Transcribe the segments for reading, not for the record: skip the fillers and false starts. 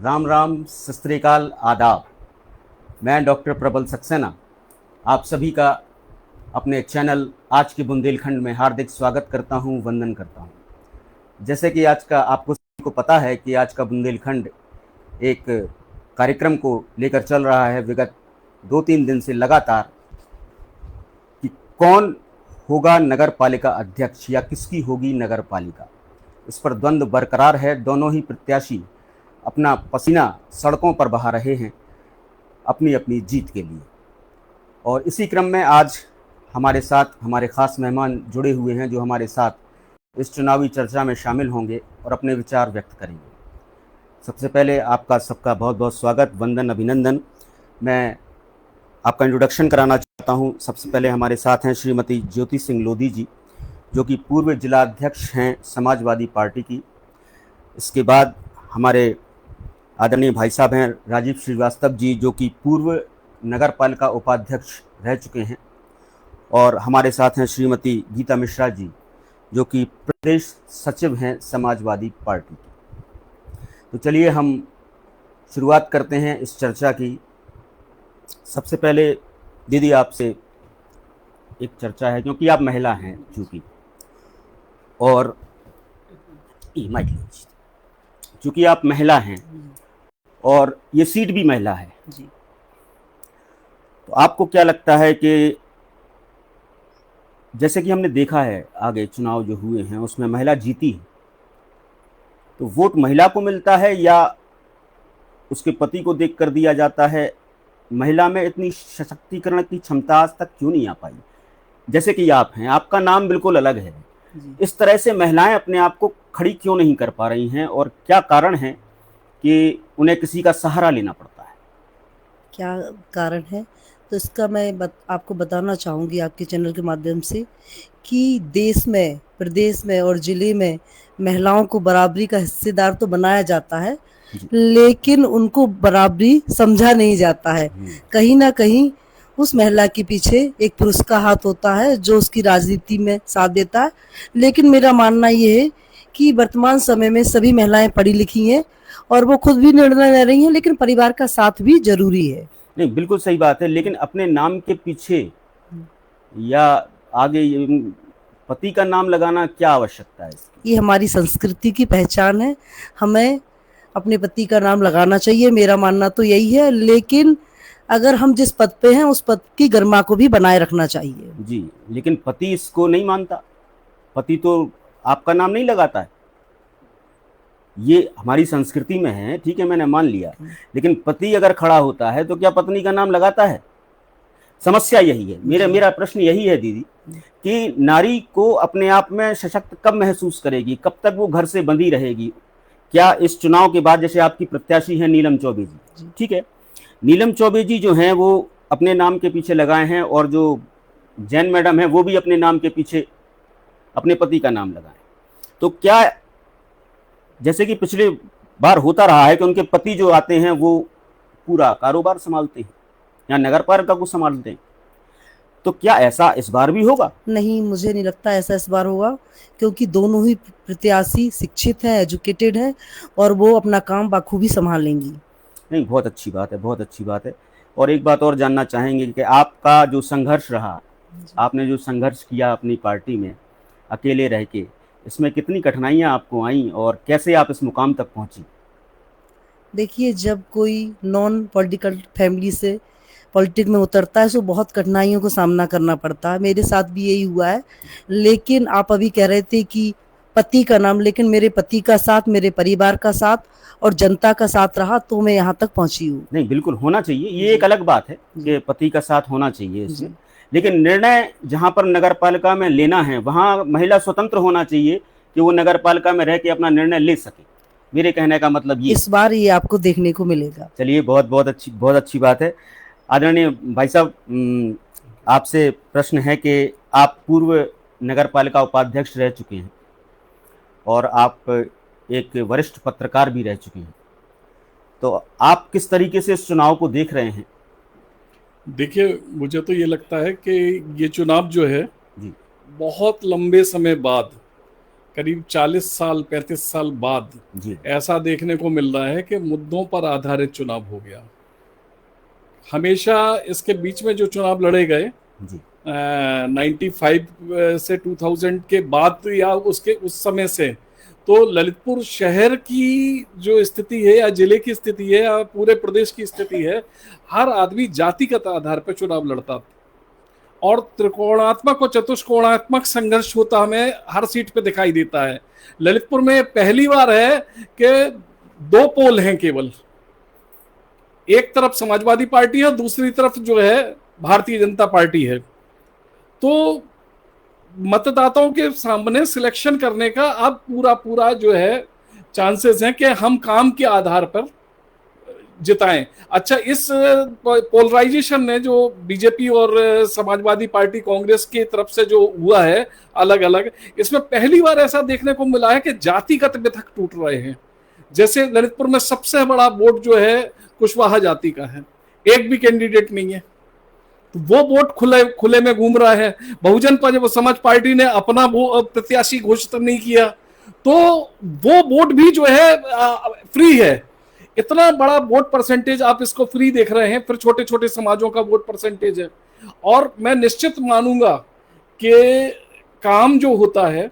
राम राम, सत श्री अकाल, आदाब। मैं डॉक्टर प्रबल सक्सेना आप सभी का अपने चैनल आज के बुंदेलखंड में हार्दिक स्वागत करता हूं, वंदन करता हूं। जैसे कि आज का आपको सभी को पता है कि आज का बुंदेलखंड एक कार्यक्रम को लेकर चल रहा है विगत 2-3 दिन से लगातार कि कौन होगा नगर पालिका अध्यक्ष या किसकी होगी नगर पालिका। इस पर द्वंद्व बरकरार है। दोनों ही प्रत्याशी अपना पसीना सड़कों पर बहा रहे हैं अपनी अपनी जीत के लिए। और इसी क्रम में आज हमारे साथ हमारे ख़ास मेहमान जुड़े हुए हैं जो हमारे साथ इस चुनावी चर्चा में शामिल होंगे और अपने विचार व्यक्त करेंगे। सबसे पहले आपका सबका बहुत बहुत स्वागत, वंदन, अभिनंदन। मैं आपका इंट्रोडक्शन कराना चाहता हूं। सबसे पहले हमारे साथ हैं श्रीमती ज्योति सिंह लोधी जी, जो कि पूर्व जिलाध्यक्ष हैं समाजवादी पार्टी की। इसके बाद हमारे आदरणीय भाई साहब हैं राजीव श्रीवास्तव जी, जो कि पूर्व नगर पालिका उपाध्यक्ष रह चुके हैं। और हमारे साथ हैं श्रीमती गीता मिश्रा जी, जो कि प्रदेश सचिव हैं समाजवादी पार्टी की। तो चलिए हम शुरुआत करते हैं इस चर्चा की। सबसे पहले दीदी आपसे एक चर्चा है, क्योंकि आप महिला हैं चूँकि, और चूँकि आप महिला हैं और ये सीट भी महिला है जी, तो आपको क्या लगता है कि जैसे कि हमने देखा है आगे चुनाव जो हुए हैं उसमें महिला जीती है, तो वोट महिला को मिलता है या उसके पति को देख कर दिया जाता है? महिला में इतनी सशक्तिकरण की क्षमता आज तक क्यों नहीं आ पाई? जैसे कि आप हैं, आपका नाम बिल्कुल अलग है, इस तरह से महिलाएं अपने आप को खड़ी क्यों नहीं कर पा रही हैं और क्या कारण है कि उन्हें किसी का सहारा लेना पड़ता है? क्या कारण है, तो इसका मैं आपको बताना चाहूँगी आपके चैनल के माध्यम से कि देश में, प्रदेश में और ज़िले में महिलाओं को बराबरी का हिस्सेदार तो बनाया जाता है, लेकिन उनको बराबरी समझा नहीं जाता है। कहीं ना कहीं उस महिला के पीछे एक पुरुष का हाथ होता है जो उसकी राजनीति में साथ देता है। लेकिन मेरा मानना ये है कि वर्तमान समय में सभी महिलाएं पढ़ी लिखी हैं और वो खुद भी निर्णय ले रही हैं, लेकिन परिवार का साथ भी जरूरी है। नहीं, बिल्कुल सही बात है, लेकिन अपने नाम के पीछे या आगे पति का नाम लगाना क्या आवश्यकता है इसकी? ये हमारी संस्कृति की पहचान है, हमें अपने पति का नाम लगाना चाहिए, मेरा मानना तो यही है। लेकिन अगर हम जिस पद पे हैं उस पद की गरिमा को भी बनाए रखना चाहिए जी, लेकिन पति इसको नहीं मानता। पति तो आपका नाम नहीं लगाता है। ये हमारी संस्कृति में है, ठीक है, मैंने मान लिया, लेकिन पति अगर खड़ा होता है तो क्या पत्नी का नाम लगाता है? समस्या यही है। मेरा प्रश्न यही है दीदी कि नारी को अपने आप में सशक्त कब महसूस करेगी, कब तक वो घर से बंधी रहेगी? क्या इस चुनाव के बाद, जैसे आपकी प्रत्याशी हैं नीलम चौबे जी, ठीक है, नीलम चौबे जी जो हैं वो अपने नाम के पीछे लगाए हैं, और जो जैन मैडम है वो भी अपने नाम के पीछे अपने पति का नाम लगाए। तो क्या जैसे कि पिछले बार होता रहा है कि उनके पति जो आते हैं वो पूरा कारोबार संभालते हैं या नगर पालिका को संभालते हैं, तो क्या ऐसा इस बार भी होगा? नहीं, मुझे नहीं लगता ऐसा इस बार होगा, क्योंकि दोनों ही प्रत्याशी शिक्षित हैं, एजुकेटेड हैं और वो अपना काम बखूबी संभाल लेंगी। नहीं, बहुत अच्छी बात है, बहुत अच्छी बात है। और एक बात और जानना चाहेंगे कि आपका जो संघर्ष रहा, आपने जो संघर्ष किया अपनी पार्टी में अकेले रह के, इसमें कितनी कठिनाइयां आपको आई और कैसे आप इस मुकाम तक पहुंची? देखिए, जब कोई नॉन पॉलिटिकल फैमिली से पॉलिटिक्स में उतरता है तो बहुत कठिनाइयों को सामना करना पड़ता है। मेरे साथ भी यही हुआ है। लेकिन आप अभी कह रहे थे कि पति का नाम, लेकिन मेरे पति का साथ, मेरे परिवार का साथ और जनता का साथ रहा तो मैं यहाँ तक पहुंची हूँ। नहीं, बिल्कुल होना चाहिए, ये एक अलग बात है कि पति का साथ होना चाहिए इसमें, लेकिन निर्णय जहाँ पर नगर पालिका में लेना है वहाँ महिला स्वतंत्र होना चाहिए कि वो नगर पालिका में रह के अपना निर्णय ले सके। मेरे कहने का मतलब ये इस बार ये आपको देखने को मिलेगा। चलिए, बहुत अच्छी बात है। आदरणीय भाई साहब, आपसे प्रश्न है कि आप पूर्व नगर पालिका उपाध्यक्ष रह चुके हैं और आप एक वरिष्ठ पत्रकार भी रह चुके हैं, तो आप किस तरीके से इस चुनाव को देख रहे हैं? देखिए, मुझे तो ये लगता है कि ये चुनाव जो है जी, बहुत लंबे समय बाद करीब 40 साल 35 साल बाद जी ऐसा देखने को मिल रहा है कि मुद्दों पर आधारित चुनाव हो गया। हमेशा इसके बीच में जो चुनाव लड़े गए जी 95 से 2000 के बाद या उसके उस समय से, तो ललितपुर शहर की जो स्थिति है या जिले की स्थिति है या पूरे प्रदेश की स्थिति है, हर आदमी जातिगत आधार पर चुनाव लड़ता था और त्रिकोणात्मक और चतुष्कोणात्मक संघर्ष होता हमें हर सीट पे दिखाई देता है। ललितपुर में पहली बार है कि 2 पोल हैं केवल, एक तरफ समाजवादी पार्टी है, दूसरी तरफ जो है भारतीय जनता पार्टी है। तो मतदाताओं के सामने सिलेक्शन करने का अब पूरा जो है चांसेस हैं कि हम काम के आधार पर जिताएं। अच्छा, इस पोलराइजेशन ने जो बीजेपी और समाजवादी पार्टी कांग्रेस की तरफ से जो हुआ है अलग अलग, इसमें पहली बार ऐसा देखने को मिला है कि जातिगत वितक टूट रहे हैं। जैसे ललितपुर में सबसे बड़ा वोट जो है कुशवाहा जाति का है, एक भी कैंडिडेट नहीं है, तो वो वोट खुले में घूम रहा है। बहुजन समाज पार्टी ने अपना वो प्रत्याशी घोषित नहीं किया, तो वो वोट भी जो है फ्री है। इतना बड़ा वोट परसेंटेज आप इसको फ्री देख रहे हैं, फिर छोटे छोटे समाजों का वोट परसेंटेज है। और मैं निश्चित मानूंगा कि काम जो होता है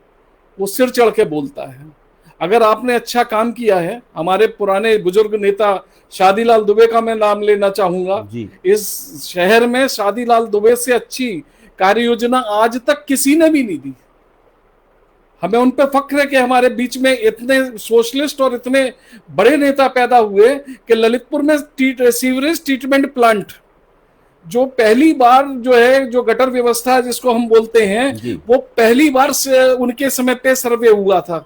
वो सिर चढ़ के बोलता है। अगर आपने अच्छा काम किया है, हमारे पुराने बुजुर्ग नेता शादीलाल दुबे का मैं नाम लेना चाहूंगा, इस शहर में शादीलाल दुबे से अच्छी कार्य योजना आज तक किसी ने भी नहीं दी। हमें उन पे फख्र है कि हमारे बीच में इतने सोशलिस्ट और इतने बड़े नेता पैदा हुए कि ललितपुर में सीवरेज ट्रीटमेंट प्लांट जो पहली बार जो है, जो गटर व्यवस्था जिसको हम बोलते हैं, वो पहली बार से उनके समय पे सर्वे हुआ था।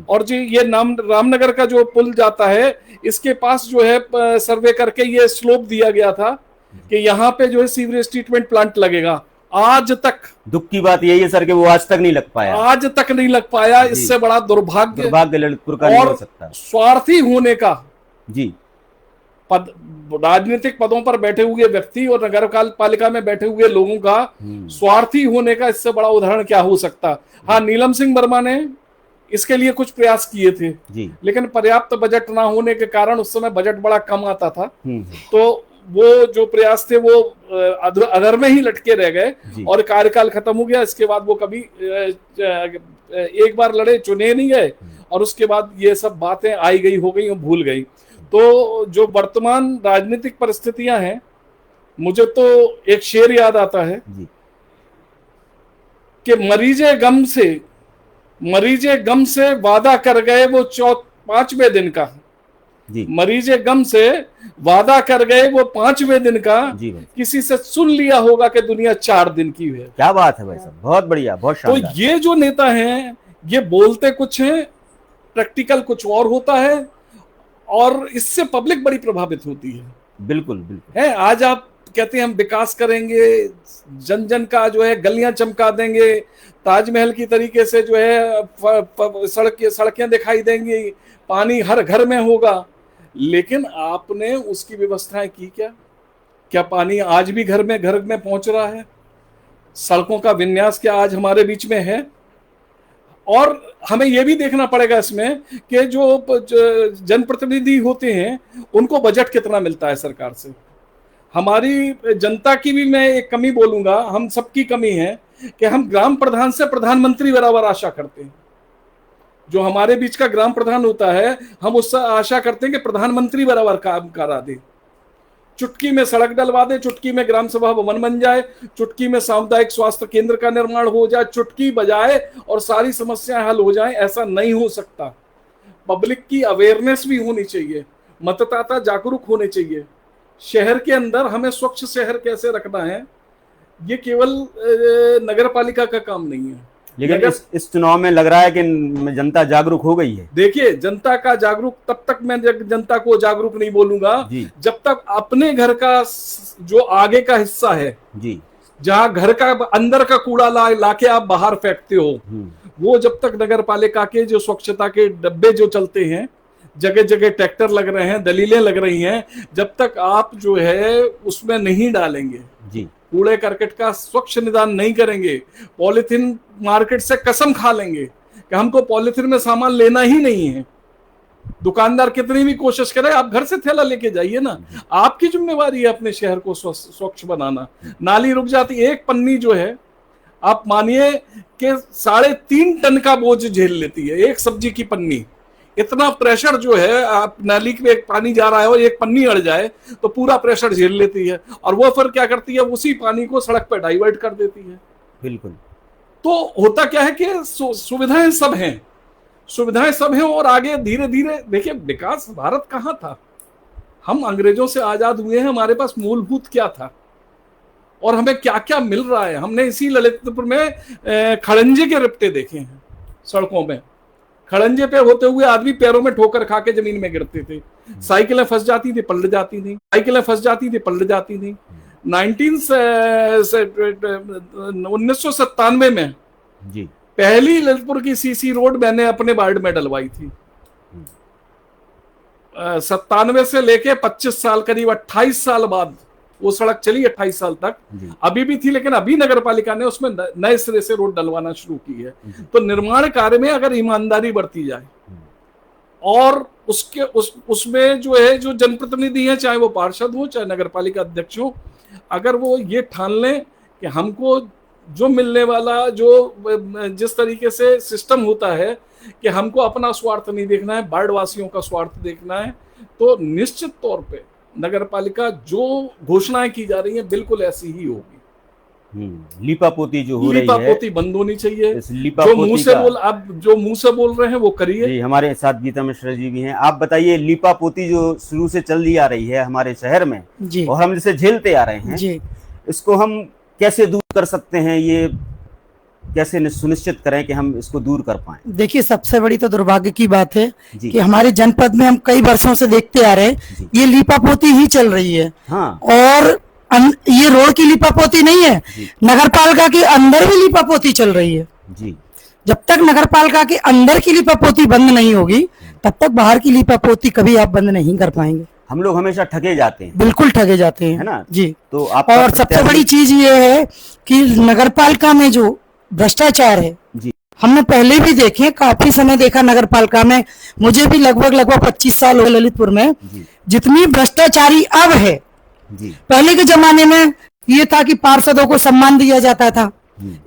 और जी ये रामनगर का जो पुल जाता है, इसके पास जो है सर्वे करके ये स्लोप दिया गया था कि यहाँ पे जो है सीवरेज ट्रीटमेंट प्लांट लगेगा। आज तक दुख की बात यही है सर कि वो आज तक नहीं लग पाया, आज तक नहीं लग पाया। इससे बड़ा दुर्भाग्य ललितपुर का नहीं हो सकता। स्वार्थी होने का जी, राजनीतिक पदों पर बैठे हुए व्यक्ति और नगर पालिका में बैठे हुए लोगों का स्वार्थी होने का इससे बड़ा उदाहरण क्या हो सकता। हाँ, नीलम सिंह वर्मा ने इसके लिए कुछ प्रयास किए थे जी, लेकिन पर्याप्त बजट ना होने के कारण उस समय बजट बड़ा कम आता था, तो वो जो प्रयास थे वो अधर में ही लटके रह गए और कार्यकाल खत्म हो गया। इसके बाद वो कभी एक बार लड़े, चुने नहीं गए और उसके बाद ये सब बातें आई गई हो गई और भूल गई। तो जो वर्तमान राजनीतिक परिस्थितियां हैं, मुझे तो एक शेर याद आता है कि मरीजे गम से वादा कर गए वो 5वें दिन का, मरीजे गम से वादा कर गए वो 5वें दिन का, किसी से सुन लिया होगा कि दुनिया 4 दिन की है। क्या बात है भाई साहब, बहुत बढ़िया, बहुत शानदार। तो ये जो नेता हैं, ये बोलते कुछ हैं, प्रैक्टिकल कुछ और होता है और इससे पब्लिक बड़ी प्रभावित होती है। बिल्कुल बिल्कुल है। आज आप कहते हैं हम विकास करेंगे, जन जन का जो है गलियां चमका देंगे, ताजमहल की तरीके से जो है सड़कें दिखाई देंगी, पानी हर घर में होगा, लेकिन आपने उसकी व्यवस्थाएं की क्या पानी आज भी घर में पहुंच रहा है? सड़कों का विन्यास क्या आज हमारे बीच में है? और हमें यह भी देखना पड़ेगा इसमें कि जो जनप्रतिनिधि होते हैं उनको बजट कितना मिलता है सरकार से। हमारी जनता की भी मैं एक कमी बोलूंगा, हम सबकी कमी है कि हम ग्राम प्रधान से प्रधानमंत्री बराबर आशा करते हैं। जो हमारे बीच का ग्राम प्रधान होता है, हम उससे आशा करते हैं कि प्रधानमंत्री बराबर काम करा दे, चुटकी में सड़क डलवा दे, चुटकी में ग्राम सभा भवन बन जाए, चुटकी में सामुदायिक स्वास्थ्य केंद्र का निर्माण हो जाए, चुटकी बजाए और सारी समस्याएं हल हो जाएं। ऐसा नहीं हो सकता। पब्लिक की अवेयरनेस भी होनी चाहिए, मतदाता जागरूक होने चाहिए। शहर के अंदर हमें स्वच्छ शहर कैसे रखना है, ये केवल नगर पालिका का काम नहीं है। लेकिन इस चुनाव में लग रहा है कि जनता जागरूक हो गई है। देखिए, जनता का जागरूक तब तक मैं जनता को जागरूक नहीं बोलूंगा जब तक अपने घर का जो आगे का हिस्सा है जी, जहां घर का अंदर का कूड़ा लाके आप बाहर फेंकते हो, वो जब तक नगर पालिका के जो स्वच्छता के डब्बे जो चलते हैं, जगह जगह ट्रैक्टर लग रहे हैं, दलीलें लग रही हैं, जब तक आप जो है उसमें नहीं डालेंगे जी, कूड़े करकट का स्वच्छ निदान नहीं करेंगे, पॉलिथीन मार्केट से कसम खा लेंगे कि हमको पॉलिथीन में सामान लेना ही नहीं है। दुकानदार कितनी भी कोशिश करे, आप घर से थैला लेके जाइए ना, आपकी जिम्मेवारी है अपने शहर को स्वच्छ बनाना। नाली रुक जाती, एक पन्नी जो है आप मानिए कि 3.5 टन का बोझ झेल लेती है एक सब्जी की पन्नी। इतना प्रेशर जो है, आप नाली में एक पानी जा रहा है और एक पन्नी अड़ जाए तो पूरा प्रेशर झेल लेती है, और वो फिर क्या करती है, उसी पानी को सड़क पर डाइवर्ट कर देती है। बिल्कुल। तो होता क्या है कि सुविधाएं सब हैं, सुविधाएं सब हैं, और आगे धीरे धीरे देखिए विकास भारत कहाँ था, हम अंग्रेजों से आजाद हुए हैं, हमारे पास मूलभूत क्या था और हमें क्या क्या मिल रहा है। हमने इसी ललितपुर में खड़ंजे के रिप्टे देखे हैं सड़कों में, खड़ंजे पे होते हुए आदमी पैरों में ठोकर खा के जमीन में गिरते थे, साइकिलें फंस जाती थी पलट जाती थी, साइकिलें फंस जाती थी पलट जाती थी। 1997 में जी पहली ललितपुर की सीसी रोड मैंने अपने वार्ड में डलवाई थी। 97 से लेके 25 साल, करीब 28 साल बाद वो सड़क चली, 28 साल तक अभी भी थी, लेकिन अभी नगर पालिका ने उसमें नए सिरे से रोड डलवाना शुरू की है। तो निर्माण कार्य में अगर ईमानदारी बरती जाए और उसमें जो है, जो जनप्रतिनिधि हैं, चाहे वो पार्षद हो चाहे नगर पालिका अध्यक्ष हो, अगर वो ये ठान लें कि हमको जो मिलने वाला, जो जिस तरीके से सिस्टम होता है कि हमको अपना स्वार्थ नहीं देखना है, वार्ड वासियों का स्वार्थ देखना है, तो निश्चित तौर पे नगर पालिका जो घोषणाएं की जा रही हैं बिल्कुल ऐसी ही होगी। लीपापोती जो हो रही है, लीपापोती बंद होनी चाहिए। जो मुंह से बोल, आप जो मुंह से बोल रहे हैं वो करिए। जी, हमारे साथ गीता मिश्रा जी भी हैं। आप बताइए, लीपापोती जो शुरू से चल दी आ रही है हमारे शहर में जी, और हम जिसे झेलते आ रहे हैं जी, इसको हम कैसे दूर कर सकते हैं, ये कैसे सुनिश्चित करें कि हम इसको दूर कर पाएं? देखिए, सबसे बड़ी तो दुर्भाग्य की बात है जी। कि हमारे जनपद में हम कई वर्षों से देखते आ रहे हैं ये लीपापोती ही चल रही है। हाँ। और ये रोड की लीपापोती नहीं है, नगरपालिका के अंदर भी लीपापोती चल रही है जी। जब तक नगरपालिका के अंदर की लीपापोती बंद नहीं होगी तब तक बाहर की लीपापोती कभी आप बंद नहीं कर पाएंगे। हम लोग हमेशा ठगे जाते हैं, बिल्कुल ठगे जाते हैं, है ना? जी। तो आप, और सबसे बड़ी चीज ये है कि नगरपालिका में जो भ्रष्टाचार है, हमने पहले भी देखे, काफी समय देखा नगरपालिका में, मुझे भी लगभग 25 साल हो ललितपुर में। जितनी भ्रष्टाचारी अब है, पहले के जमाने में ये था कि पार्षदों को सम्मान दिया जाता था,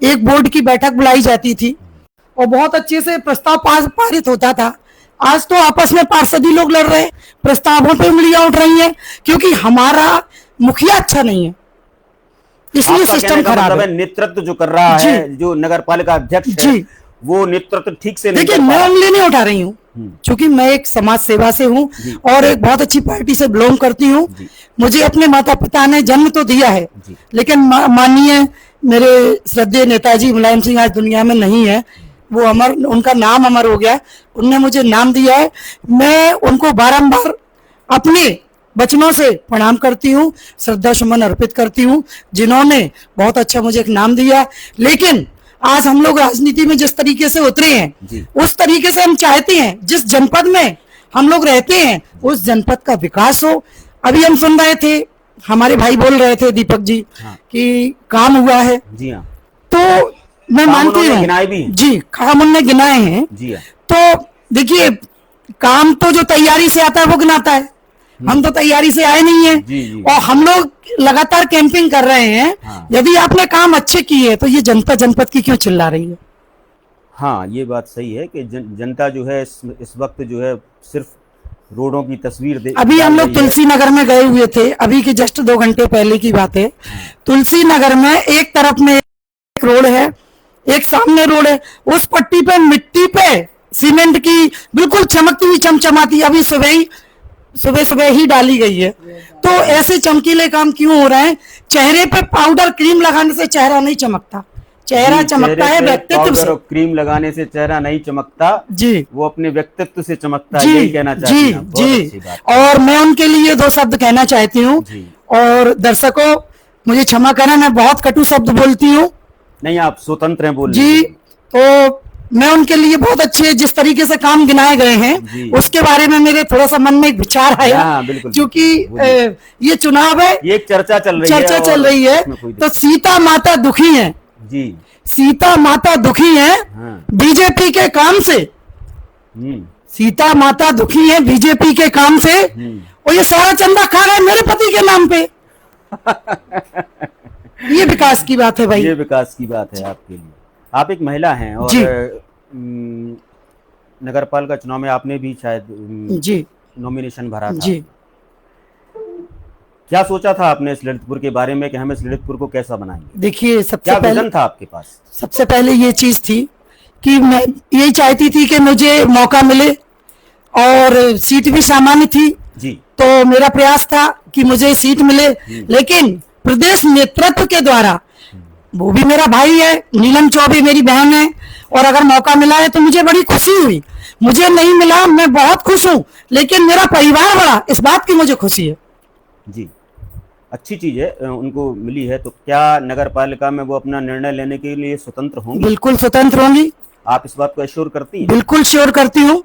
एक बोर्ड की बैठक बुलाई जाती थी और बहुत अच्छे से प्रस्ताव पारित होता था। आज तो आपस में पार्षद ही लोग लड़ रहे हैं, प्रस्तावों पे उंगलियां उठ रही हैं क्योंकि हमारा मुखिया अच्छा नहीं है, इसलिए सिस्टम खराब है। नेतृत्व जो कर रहा है, जो नगर पालिका अध्यक्ष है, वो नेतृत्व ठीक से नहीं। देखिए, मैं उंगली नहीं उठा रही हूँ क्योंकि मैं एक समाज सेवा से हूँ और एक बहुत अच्छी पार्टी से बिलोंग करती हूँ। मुझे अपने माता पिता ने जन्म तो दिया है, लेकिन माननीय मेरे श्रद्धेय नेताजी मुलायम सिंह आज दुनिया में नहीं है, वो अमर, उनका नाम अमर हो गया, उनने मुझे नाम दिया है। मैं उनको बारंबार अपने बचनों से प्रणाम करती हूँ, श्रद्धा सुमन अर्पित करती हूँ, जिन्होंने बहुत अच्छा मुझे एक नाम दिया। लेकिन आज हम लोग राजनीति में जिस तरीके से उतरे हैं, उस तरीके से हम चाहते हैं जिस जनपद में हम लोग रहते हैं उस जनपद का विकास हो। अभी हम सुन रहे थे, हमारे भाई बोल रहे थे दीपक जी कि काम हुआ है। जी हाँ। तो मैं मानती हूँ जी, काम उनने गिनाए हैं। जी हाँ। तो देखिए, काम तो जो तैयारी से आता है वो गिनाता है, हम तो तैयारी से आए नहीं है और हम लोग लगातार कैंपिंग कर रहे हैं। हाँ। यदि आपने काम अच्छे किए तो ये जनता जनपद की क्यों चिल्ला रही है? हाँ, ये बात सही है कि जनता जो है इस वक्त जो है सिर्फ रोडों की तस्वीर दे। अभी हम लोग तुलसी नगर में गए हुए थे, अभी के जस्ट 2 घंटे पहले की बात है। तुलसी नगर में एक तरफ में एक रोड है, एक सामने रोड है, उस पट्टी पे मिट्टी पे सीमेंट की बिल्कुल चमकती हुई चमचमाती अभी सुबह ही डाली गई है। तो ऐसे चमकीले काम क्यों हो रहे हैं? चेहरे पे पाउडर क्रीम लगाने से चेहरा नहीं चमकता, चेहरा चमकता है व्यक्तित्व से। क्रीम लगाने से चेहरा नहीं चमकता जी, वो अपने व्यक्तित्व से चमकता है, यही कहना चाहती जी, हैं। जी। और मैं उनके लिए 2 शब्द कहना चाहती हूँ और दर्शकों मुझे क्षमा करना, मैं बहुत कटु शब्द बोलती हूँ। नहीं, आप स्वतंत्र हैं बोलने जी। तो मैं उनके लिए बहुत अच्छे जिस तरीके से काम गिनाए गए हैं उसके बारे में मेरे थोड़ा सा मन में एक विचार आया, क्योंकि ये चुनाव है, ये एक चर्चा चल रही है। तो सीता माता दुखी है जी। सीता माता दुखी है हाँ। बीजेपी के काम से। सीता माता दुखी है बीजेपी के काम से, और ये सारा चंदा खा रहा है मेरे पति के नाम पे। ये विकास की बात है भाई, ये विकास की बात है आपके लिए। आप एक महिला हैं और जी। नगरपालिका चुनाव में आपने भी शायद जी नॉमिनेशन भरा था। जी। क्या सोचा था आपने इस ललितपुर के बारे में कि हम इस ललितपुर को कैसा बनाएंगे? देखिए, क्या विजन था आपके पास? सबसे पहले ये चीज थी कि मैं यही चाहती थी कि मुझे मौका मिले, और सीट भी सामान्य थी जी। तो मेरा प्रयास था कि मुझे सीट मिले, लेकिन प्रदेश नेतृत्व के द्वारा, वो भी मेरा भाई है, नीलम चौबे मेरी बहन है, और अगर मौका मिला है तो मुझे बड़ी खुशी हुई। मुझे नहीं मिला, मैं बहुत खुश हूँ, लेकिन मेरा परिवार बड़ा, इस बात की मुझे खुशी है। जी, अच्छी चीज है, उनको मिली है। तो क्या नगर पालिका में वो अपना निर्णय लेने के लिए स्वतंत्र होंगी? बिल्कुल स्वतंत्र होंगी। आप इस बात को एश्योर करती हैं? बिल्कुल श्योर करती हूँ,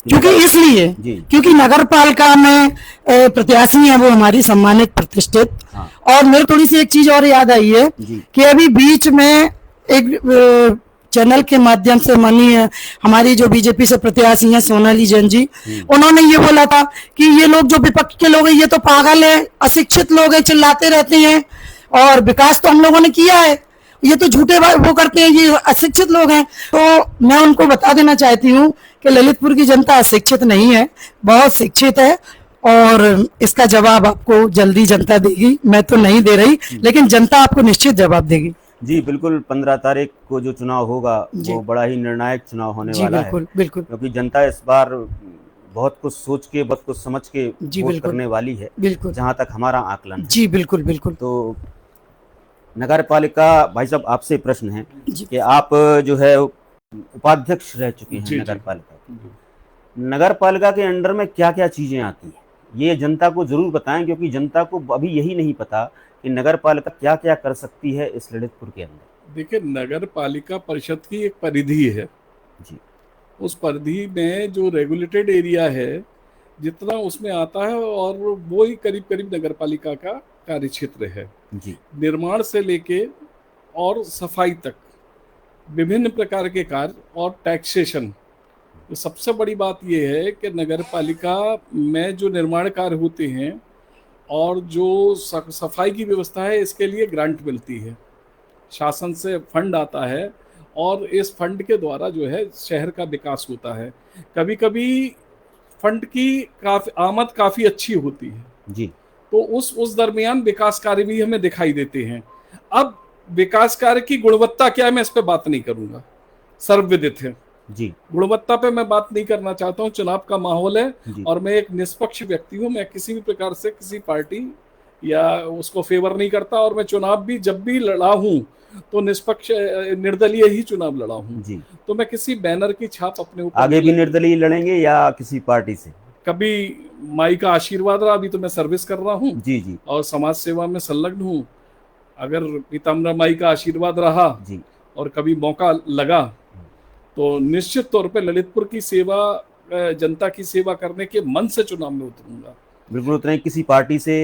क्योंकि इसलिए क्योंकि नगर पालिका में प्रत्याशी है वो हमारी सम्मानित प्रतिष्ठित। हाँ। और मेरे थोड़ी सी एक चीज और याद आई है कि अभी बीच में एक चैनल के माध्यम से माननीय हमारी जो बीजेपी से प्रत्याशी हैं सोनाली जैन जी, उन्होंने ये बोला था कि ये लोग जो विपक्ष के लोग हैं ये तो पागल है, अशिक्षित लोग हैं, चिल्लाते रहते हैं, और विकास तो हम लोगों ने किया है, ये तो झूठे वो करते हैं, ये अशिक्षित लोग हैं। तो मैं उनको बता देना चाहती हूँ कि ललितपुर की जनता अशिक्षित नहीं है, बहुत शिक्षित है, और इसका जवाब आपको जल्दी जनता देगी। मैं तो नहीं दे रही, लेकिन जनता आपको निश्चित जवाब देगी। जी बिल्कुल, 15 तारीख को जो चुनाव होगा वो बड़ा ही निर्णायक चुनाव होने वाला है। बिल्कुल, क्योंकि जनता इस बार बहुत कुछ सोच के, बहुत कुछ समझ के वोट करने वाली है, बिल्कुल, जहां तक हमारा आकलन है। जी बिल्कुल बिल्कुल। तो नगर पालिका, भाई साहब आपसे प्रश्न है कि आप जो है उपाध्यक्ष रह चुके हैं नगर पालिका। नगर पालिका के अंडर में क्या क्या चीजें आती हैं, ये जनता को जरूर बताएं, क्योंकि जनता को अभी यही नहीं पता कि नगर पालिका क्या क्या कर सकती है इस ललितपुर के अंदर। देखिए, नगर पालिका परिषद की एक परिधि है जी। उस परिधि में जो रेगुलेटेड एरिया है जितना उसमें आता है, और वो ही करीब करीब नगर पालिका का कार्य क्षेत्र है। जी। निर्माण से लेके और सफाई तक विभिन्न प्रकार के कार्य और टैक्सेशन। तो सबसे बड़ी बात यह है कि नगर पालिका में जो निर्माण कार्य होते हैं और जो सफाई की व्यवस्था है, इसके लिए ग्रांट मिलती है, शासन से फंड आता है, और इस फंड के द्वारा जो है शहर का विकास होता है। कभी कभी फंड की आमद काफ़ी अच्छी होती है जी। तो उस दरमियान विकास कार्य भी हमें दिखाई देते हैं। अब विकास कार्य की गुणवत्ता क्या है, मैं इस पे बात नहीं करूंगा, सर्वविदित है जी। गुणवत्ता पे मैं बात नहीं करना चाहता हूँ। चुनाव का माहौल है और मैं एक निष्पक्ष व्यक्ति हूँ, मैं किसी भी प्रकार से किसी पार्टी या उसको फेवर नहीं करता, और मैं चुनाव भी जब भी लड़ा हूँ तो निष्पक्ष निर्दलीय ही चुनाव लड़ा हूँ जी। तो मैं किसी बैनर की छाप अपने ऊपर, आगे भी निर्दलीय लड़ेंगे या किसी पार्टी से? कभी माई का आशीर्वाद रहा, अभी तो मैं सर्विस कर रहा हूँ जी जी, और समाज सेवा में संलग्न हूँ। अगर पीताम्बर माई का आशीर्वाद रहा जी और कभी मौका लगा तो निश्चित तौर पे ललितपुर की सेवा, जनता की सेवा करने के मन से चुनाव में उतरूंगा। बिल्कुल उतरे। किसी पार्टी से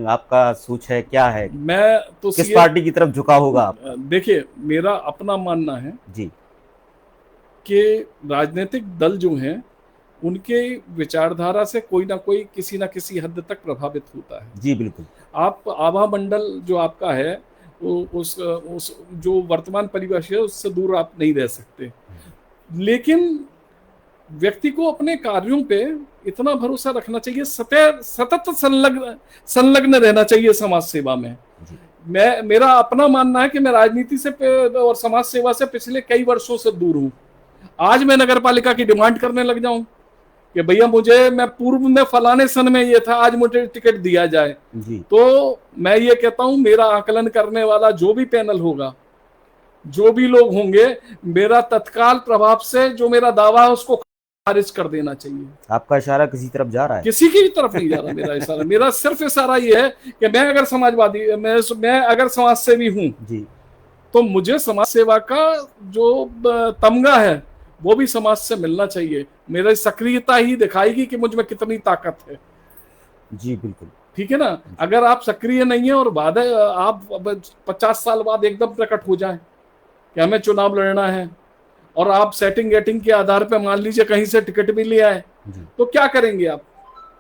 आपका सोच है, क्या है? मैं तो किस पार्टी की तरफ झुका होगा आप? देखिए, मेरा अपना मानना है जी कि राजनीतिक दल जो हैं उनके विचारधारा से कोई ना कोई किसी ना किसी हद तक प्रभावित होता है जी। बिल्कुल। आप आभा मंडल जो आपका है उस जो वर्तमान परिवेश है उससे दूर आप नहीं रह सकते, लेकिन व्यक्ति को अपने कार्यों पे इतना भरोसा रखना चाहिए, सतत संलग्न रहना चाहिए समाज सेवा में। मेरा अपना मानना है कि मैं राजनीति से और समाज सेवा से पिछले कई वर्षों से दूर हूं। आज मैं नगर पालिका की डिमांड करने लग जाऊं कि भैया मुझे, मैं पूर्व में फलाने सन में ये था, आज मुझे टिकट दिया जाए जी। तो मैं ये कहता हूं, मेरा आकलन करने वाला जो भी पैनल होगा, जो भी लोग होंगे, मेरा तत्काल प्रभाव से जो मेरा दावा है उसको खारिज कर देना चाहिए। आपका इशारा किसी तरफ जा रहा है? किसी की तरफ नहीं जा रहा मेरा इशारा। मेरा सिर्फ इशारा ये है कि मैं अगर समाजवादी, मैं अगर समाज सेवी हूं जी, तो मुझे समाज सेवा का जो तमगा है वो भी समाज से मिलना चाहिए। मेरी सक्रियता ही दिखाएगी कि मुझ में कितनी ताकत है। जी बिल्कुल। ठीक है ना। अगर आप सक्रिय नहीं है और बाद आप 50 साल बाद एकदम प्रकट हो जाए कि हमें चुनाव लड़ना है, और आप सेटिंग गेटिंग के आधार पर मान लीजिए कहीं से टिकट भी ले आए, तो क्या करेंगे आप?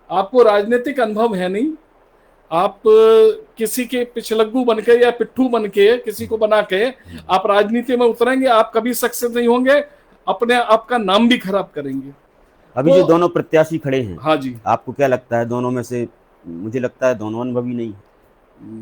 आपको राजनीतिक अनुभव है नहीं, आप किसी के पिछलग्गू बनके या पिट्ठू बनके किसी को बना के आप राजनीति में उतरेंगे, आप कभी सक्सेस नहीं होंगे, अपने आपका नाम भी खराब करेंगे। अभी जो दोनों प्रत्याशी खड़े हैं, हाँ जी, आपको क्या लगता है दोनों में से? मुझे लगता है दोनों अनुभवी नहीं।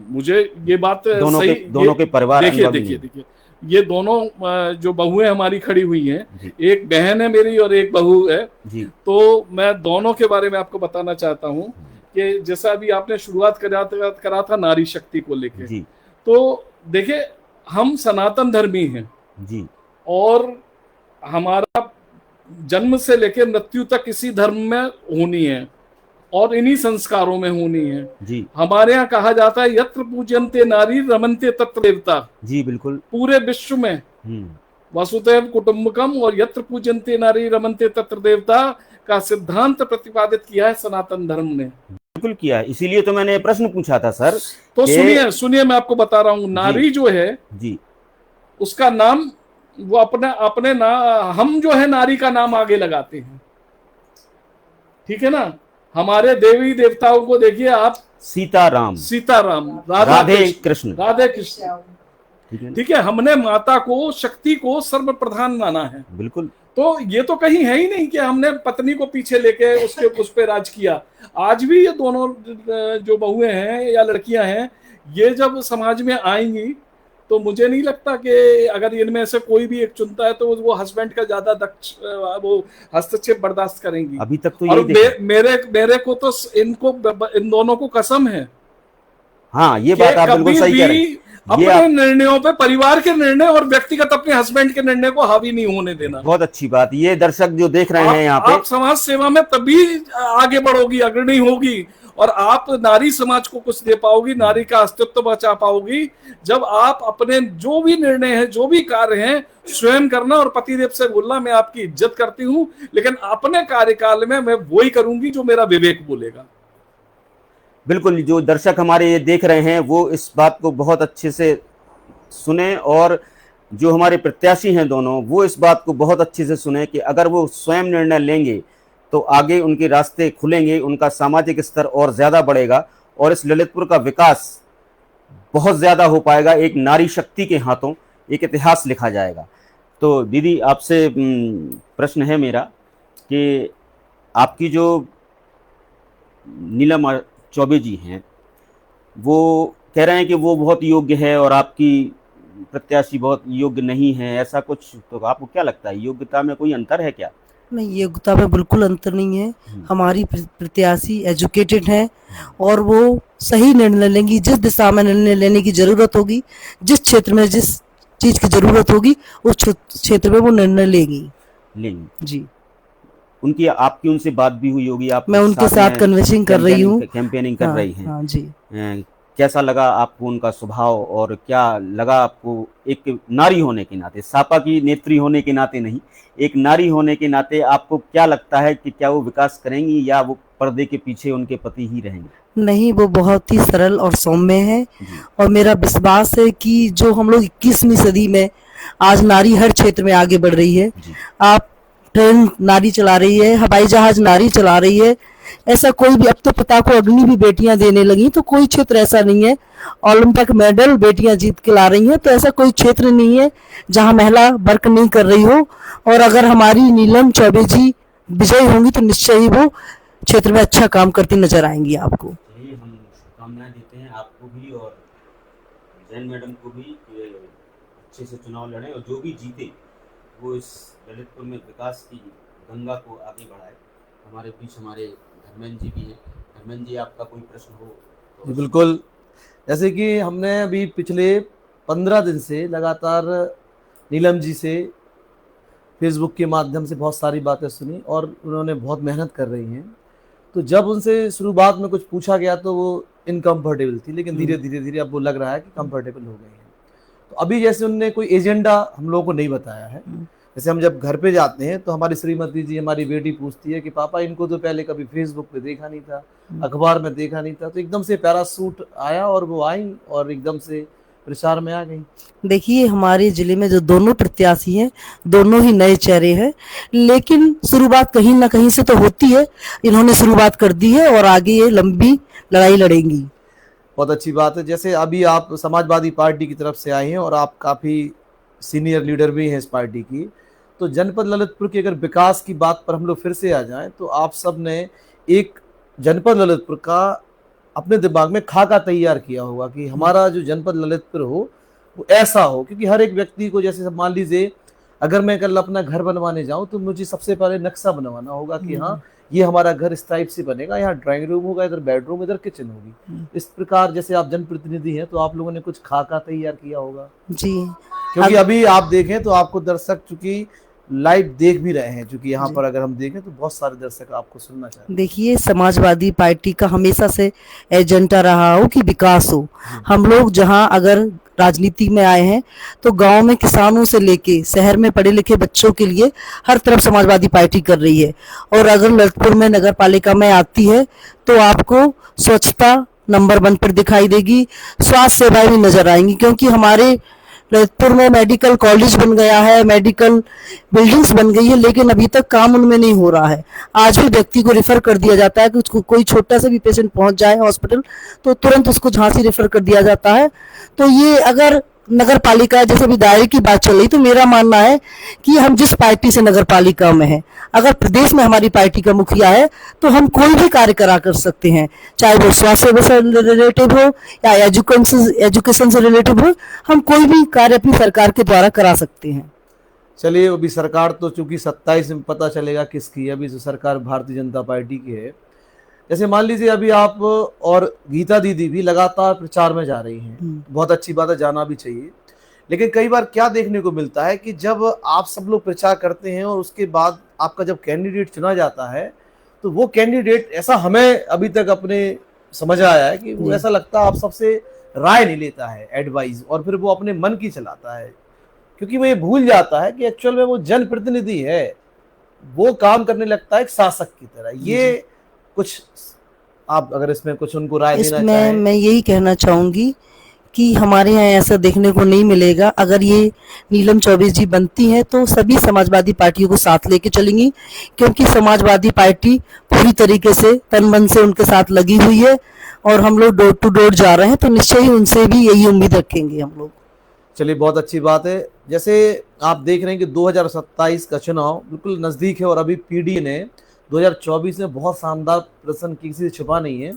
मुझे ये बात दोनों के परिवार देखिए ये दोनों जो बहुएं हमारी खड़ी हुई हैं, एक बहन है मेरी और एक बहू है जी। तो मैं दोनों के बारे में आपको बताना चाहता हूँ कि जैसा अभी आपने शुरुआत करा था नारी शक्ति को लेके, तो देखिए हम सनातन धर्मी हैं जी, और हमारा जन्म से लेकर मृत्यु तक इसी धर्म में होनी है और इन्हीं संस्कारों में होनी है जी। हमारे यहाँ कहा जाता है यत्र पूजन्ते नारी रमन्ते तत्र देवता जी, बिल्कुल पूरे विश्व में वसुधैव कुटुम्बकम और यत्र पूजन्ते नारी रमन्ते तत्र देवता का सिद्धांत प्रतिपादित किया है सनातन धर्म ने। बिल्कुल किया है, इसीलिए तो मैंने प्रश्न पूछा था सर। तो सुनिए मैं आपको बता रहा हूँ, नारी जो है जी, उसका नाम वो अपने हम जो है नारी का नाम आगे लगाते हैं, ठीक है ना। हमारे देवी देवताओं को देखिए आप, सीताराम, राधे कृष्ण, ठीक है। हमने माता को, शक्ति को सर्वप्रधान माना है, बिल्कुल। तो ये तो कहीं है ही नहीं कि हमने पत्नी को पीछे लेके उस पे राज किया। आज भी ये दोनों जो बहुएं हैं या लड़कियां हैं, ये जब समाज में आएंगी तो मुझे नहीं लगता कि अगर इनमें से कोई भी एक चुनता है तो वो हस्बैंड का ज्यादा दक्ष वो हस्तक्षेप बर्दाश्त करेंगी। अभी तक तो और मेरे को तो इन दोनों को कसम है। हाँ, ये बात आप बिल्कुल सही कह रहे हैं। अपने निर्णयों पे, परिवार के निर्णय और व्यक्तिगत अपने हस्बैंड के निर्णय को हावी नहीं होने देना। बहुत अच्छी बात। ये दर्शक जो देख रहे हैं यहाँ पे, आप समाज सेवा में तभी आगे बढ़ोगी, अग्रणी होगी, और आप नारी समाज को कुछ दे पाओगी, नारी का अस्तित्व बचा पाओगी, जब आप अपने जो भी निर्णय है, जो भी कार्य हैं, स्वयं करना और पतिदेव से बोलना मैं आपकी इज्जत करती हूं, लेकिन अपने कार्यकाल में मैं वही करूंगी जो मेरा विवेक बोलेगा। बिल्कुल, जो दर्शक हमारे ये देख रहे हैं वो इस बात को बहुत अच्छे से सुने, और जो हमारे प्रत्याशी हैं दोनों, वो इस बात को बहुत अच्छे से सुने कि अगर वो स्वयं निर्णय लेंगे तो आगे उनके रास्ते खुलेंगे, उनका सामाजिक स्तर और ज़्यादा बढ़ेगा और इस ललितपुर का विकास बहुत ज़्यादा हो पाएगा। एक नारी शक्ति के हाथों एक इतिहास लिखा जाएगा। तो दीदी, आपसे प्रश्न है मेरा कि आपकी जो नीलम चौबे जी हैं, वो कह रहे हैं कि वो बहुत योग्य है और आपकी प्रत्याशी बहुत योग्य नहीं है, ऐसा कुछ, तो आपको क्या लगता है, योग्यता में कोई अंतर है क्या? नहीं, योग्यता में बिल्कुल अंतर नहीं है। हमारी प्रत्याशी एजुकेटेड है और वो सही निर्णय लेंगी। जिस दिशा में निर्णय लेने की जरूरत होगी, जिस क्षेत्र में जिस चीज की जरूरत होगी, उस क्षेत्र में वो निर्णय लेंगी जी। उनकी आपकी उनसे बात भी हुई होगी? आप मैं उनके साथ कन्विंसिंग कर रही हूँ, कैंपेनिंग कर रही हैं। हाँ जी। कैसा लगा आपको उनका स्वभाव, और क्या लगा आपको एक नारी होने के नाते, सापा की नेत्री होने के नाते नहीं, एक नारी होने के नाते आपको क्या लगता है कि क्या वो विकास करेंगी या वो पर्दे के पीछे उनके पति ही रहेंगे? नहीं, वो बहुत ही सरल और सौम्य है, और मेरा विश्वास है कि जो हम लोग 21वीं सदी में आज नारी हर क्षेत्र में आगे बढ़ रही है। आप ट्रेन नारी चला रही है, हवाई जहाज नारी चला रही है, ऐसा कोई भी, अब तो पता को अग्नि भी बेटियां देने लगी, तो कोई क्षेत्र ऐसा नहीं है। ओलंपिक मेडल बेटियां जीत के ला रही हैं, तो ऐसा कोई क्षेत्र नहीं है जहां महिला वर्क नहीं कर रही हो। और अगर हमारी नीलम चौबे जी विजयी होंगी तो निश्चय ही वो क्षेत्र में अच्छा काम करती नजर आएंगी आपको। हम शुभकामनाएं देते हैं आपको भी और जैन मैडम को भी कि अच्छे से चुनाव लड़ें और जो भी जीते वो इस ललितपुर में विकास की गंगा को आगे बढ़ाए। हमारे बीच हमारे धर्मेंद्र जी भी हैं। धर्मेंद्र जी, आपका कोई प्रश्न हो तो? बिल्कुल। जैसे कि हमने अभी पिछले 15 दिन से लगातार नीलम जी से फेसबुक के माध्यम से बहुत सारी बातें सुनी और उन्होंने बहुत मेहनत कर रही हैं। तो जब उनसे शुरुआत में कुछ पूछा गया तो वो इनकम्फर्टेबल थी, लेकिन धीरे धीरे अब वो लग रहा है कि कंफर्टेबल हो गई हैं। तो अभी जैसे उनने कोई एजेंडा हम लोगों को नहीं बताया है, जैसे हम जब घर पे जाते हैं तो हमारी श्रीमती जी, हमारी बेटी पूछती है कि पापा इनको तो पहले कभी फेसबुक पे देखा नहीं था, अखबार में देखा नहीं था, तो एकदम से पैरासूट आया और वो आई और एकदम से प्रचार में आ गई। देखिए हमारे जिले में जो दोनों प्रत्याशी हैं, दोनों ही नए चेहरे हैं, लेकिन शुरुआत कहीं ना कहीं से तो होती है। इन्होंने शुरुआत कर दी है और आगे ये लंबी लड़ाई लड़ेंगी। बहुत अच्छी बात है। जैसे अभी आप समाजवादी पार्टी की तरफ से आए हैं और आप काफ़ी सीनियर लीडर भी हैं इस पार्टी की, तो जनपद ललितपुर के अगर विकास की बात पर हम लोग फिर से आ जाएं तो आप सब ने एक जनपद ललितपुर का अपने दिमाग में खाका तैयार किया होगा कि हमारा जो जनपद ललितपुर हो वो ऐसा हो, क्योंकि हर एक व्यक्ति को, जैसे मान लीजिए अगर मैं कल अपना घर बनवाने जाऊं तो मुझे सबसे पहले नक्शा बनवाना होगा कि हाँ ये हमारा घर इस टाइप से बनेगा, यहाँ ड्राइंग रूम होगा, इधर बेडरूम, इधर किचन होगी। इस प्रकार जैसे आप जनप्रतिनिधि हैं तो आप लोगों ने कुछ खाका तैयार किया होगा जी। क्योंकि अभी आप देखें तो आपको दर्शक चूंकि लाइव देख भी रहे हैं, क्योंकि यहाँ पर अगर हम देखें तो बहुत सारे दर्शक आपको सुनना चाहते हैं। देखिए समाजवादी पार्टी का हमेशा से एजेंडा रहा हो कि विकास हो। हम लोग जहां अगर राजनीति में आए हैं तो गांव में किसानों से लेके शहर में पढ़े लिखे बच्चों के लिए हर तरफ समाजवादी पार्टी कर रही है। और अगर ललितपुर में नगर पालिका में आती है तो आपको स्वच्छता नंबर 1 पर दिखाई देगी, स्वास्थ्य सेवाएं भी नजर आएंगी, क्योंकि हमारे ललितपुर में मेडिकल कॉलेज बन गया है, मेडिकल बिल्डिंग्स बन गई है, लेकिन अभी तक काम उनमें नहीं हो रहा है। आज भी व्यक्ति को रेफर कर दिया जाता है कि कोई छोटा सा भी पेशेंट पहुंच जाए हॉस्पिटल तो तुरंत उसको झांसी रेफर कर दिया जाता है। तो ये अगर नगर पालिका, जैसे अभी दायरे की बात चल रही, तो मेरा मानना है कि हम जिस पार्टी से नगर पालिका में हैं, अगर प्रदेश में हमारी पार्टी का मुखिया है तो हम कोई भी कार्य करा कर सकते हैं, चाहे वो स्वास्थ्य सेवा से रिलेटेड हो या एजुकेशन से रिलेटेड हो, हम कोई भी कार्य अपनी सरकार के द्वारा करा सकते हैं। चलिए, अभी सरकार तो चूंकि 27 में पता चलेगा किसकी है, अभी जो सरकार भारतीय जनता पार्टी की है। जैसे मान लीजिए अभी आप और गीता दीदी भी लगातार प्रचार में जा रही हैं, बहुत अच्छी बात है, जाना भी चाहिए। लेकिन कई बार क्या देखने को मिलता है कि जब आप सब लोग प्रचार करते हैं और उसके बाद आपका जब कैंडिडेट चुना जाता है तो वो कैंडिडेट, ऐसा हमें अभी तक अपने समझ आया है कि वो ऐसा लगता है आप सबसे राय नहीं लेता है, एडवाइस, और फिर वो अपने मन की चलाता है, क्योंकि वो ये भूल जाता है कि एक्चुअल में वो जनप्रतिनिधि है, वो काम करने लगता है एक शासक की तरह। ये कुछ आप अगर इसमें कुछ उनको राय देना चाहें। मैं यही कहना चाहूंगी कि हमारे यहाँ ऐसा देखने को नहीं मिलेगा। अगर ये नीलम चौबे जी बनती हैं तो सभी समाजवादी पार्टियों को साथ लेके चलेंगी, क्योंकि समाजवादी पार्टी पूरी तरीके से तन मन से उनके साथ लगी हुई है और हम लोग डोर टू डोर जा रहे हैं, तो निश्चय ही उनसे भी यही उम्मीद रखेंगे हम लोग। चलिए, बहुत अच्छी बात है। जैसे आप देख रहे हैं कि 2027 का चुनाव बिल्कुल नजदीक है और अभी पीडी ने 2024 में बहुत शानदार प्रदर्शन किसी से छुपा नहीं है।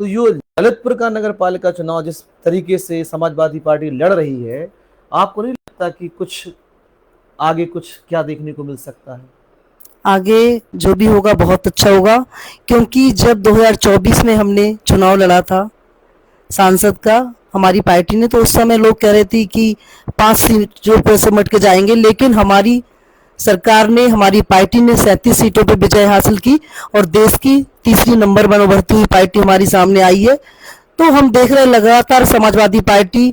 तो यो ललितपुर का नगर पालिका चुनाव जिस तरीके से समाजवादी पार्टी लड़ रही है, आपको नहीं लगता कि कुछ आगे कुछ क्या देखने को मिल सकता है? आगे जो भी होगा बहुत अच्छा होगा, क्योंकि जब 2024 में हमने चुनाव लड़ा था सांसद का हमारी पार्टी ने, तो उस समय लोग कह रहे थे कि 5 सीट जो पैसे मट के जाएंगे, लेकिन हमारी सरकार ने, हमारी पार्टी ने 37 सीटों पर विजय हासिल की और देश की तीसरी नंबर 1 उभरती हुई पार्टी हमारी सामने आई है। तो हम देख रहे हैं लगातार समाजवादी पार्टी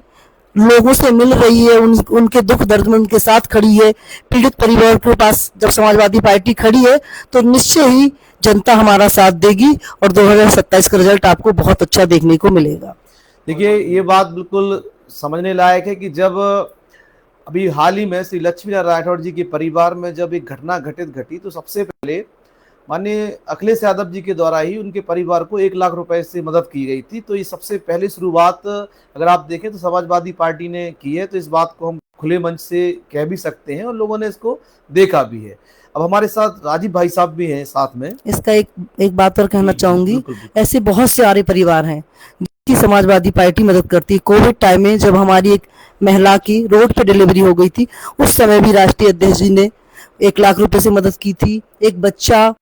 लोगों से मिल रही है, उनके दुख दर्द में उनके साथ खड़ी है। पीड़ित परिवार के पास जब समाजवादी पार्टी खड़ी है तो निश्चय ही जनता हमारा साथ देगी और 2027 का रिजल्ट आपको बहुत अच्छा देखने को मिलेगा। देखिए, ये बात बिल्कुल समझने लायक है कि जब अभी हाल ही में श्री लक्ष्मी नारायण राठौड़ जी के परिवार में जब एक घटना घटी तो सबसे पहले माननीय अखिलेश यादव जी के द्वारा ही उनके परिवार को 1 लाख रुपए से मदद की गई थी। तो ये सबसे पहली शुरुआत अगर आप देखें तो समाजवादी पार्टी ने की है। तो इस बात को हम खुले मंच से कह भी सकते हैं और लोगों ने इसको देखा भी है। अब हमारे साथ राजीव भाई साहब भी हैं साथ में। इसका एक बात और कहना चाहूंगी, ऐसे बहुत से सारे परिवार हैं जिनकी समाजवादी पार्टी मदद करती है। कोविड टाइम में जब हमारी एक महिला की रोड पे डिलीवरी हो गई थी, उस समय भी राष्ट्रीय अध्यक्ष जी ने 1 लाख रुपए से मदद की थी। एक बच्चा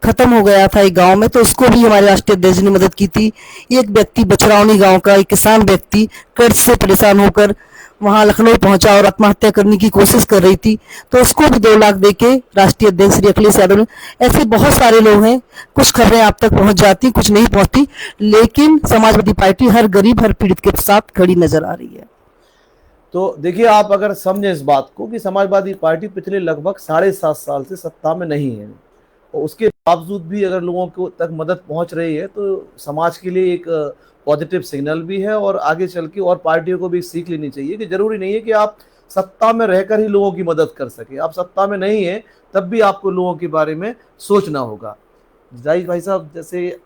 खत्म हो गया था एक गांव में, तो उसको भी हमारे राष्ट्रीय अध्यक्ष ने मदद की थी। एक व्यक्ति बछरावनी गांव का, एक किसान व्यक्ति कर्ज से परेशान होकर वहां लखनऊ पहुंचा और आत्महत्या करने की कोशिश कर रही थी, तो उसको भी 2 लाख देके राष्ट्रीय अध्यक्ष श्री अखिलेश यादव ने। ऐसे बहुत सारे लोग हैं। कुछ खबरें आप तक पहुंच जाती, कुछ नहीं पहुंचती, लेकिन समाजवादी पार्टी हर गरीब, हर पीड़ित के साथ खड़ी नजर आ रही है। तो देखिए, आप अगर समझें इस बात को कि समाजवादी पार्टी पिछले लगभग 7.5 साल से सत्ता में नहीं है, और उसके बावजूद भी अगर लोगों को तक मदद पहुंच रही है तो समाज के लिए एक पॉजिटिव सिग्नल भी है। और आगे चल के और पार्टियों को भी सीख लेनी चाहिए कि जरूरी नहीं है कि आप सत्ता में रहकर ही लोगों की मदद कर सके। आप सत्ता में नहीं है तब भी आपको लोगों के बारे में सोचना होगा। जाहिद भाई साहब, जैसे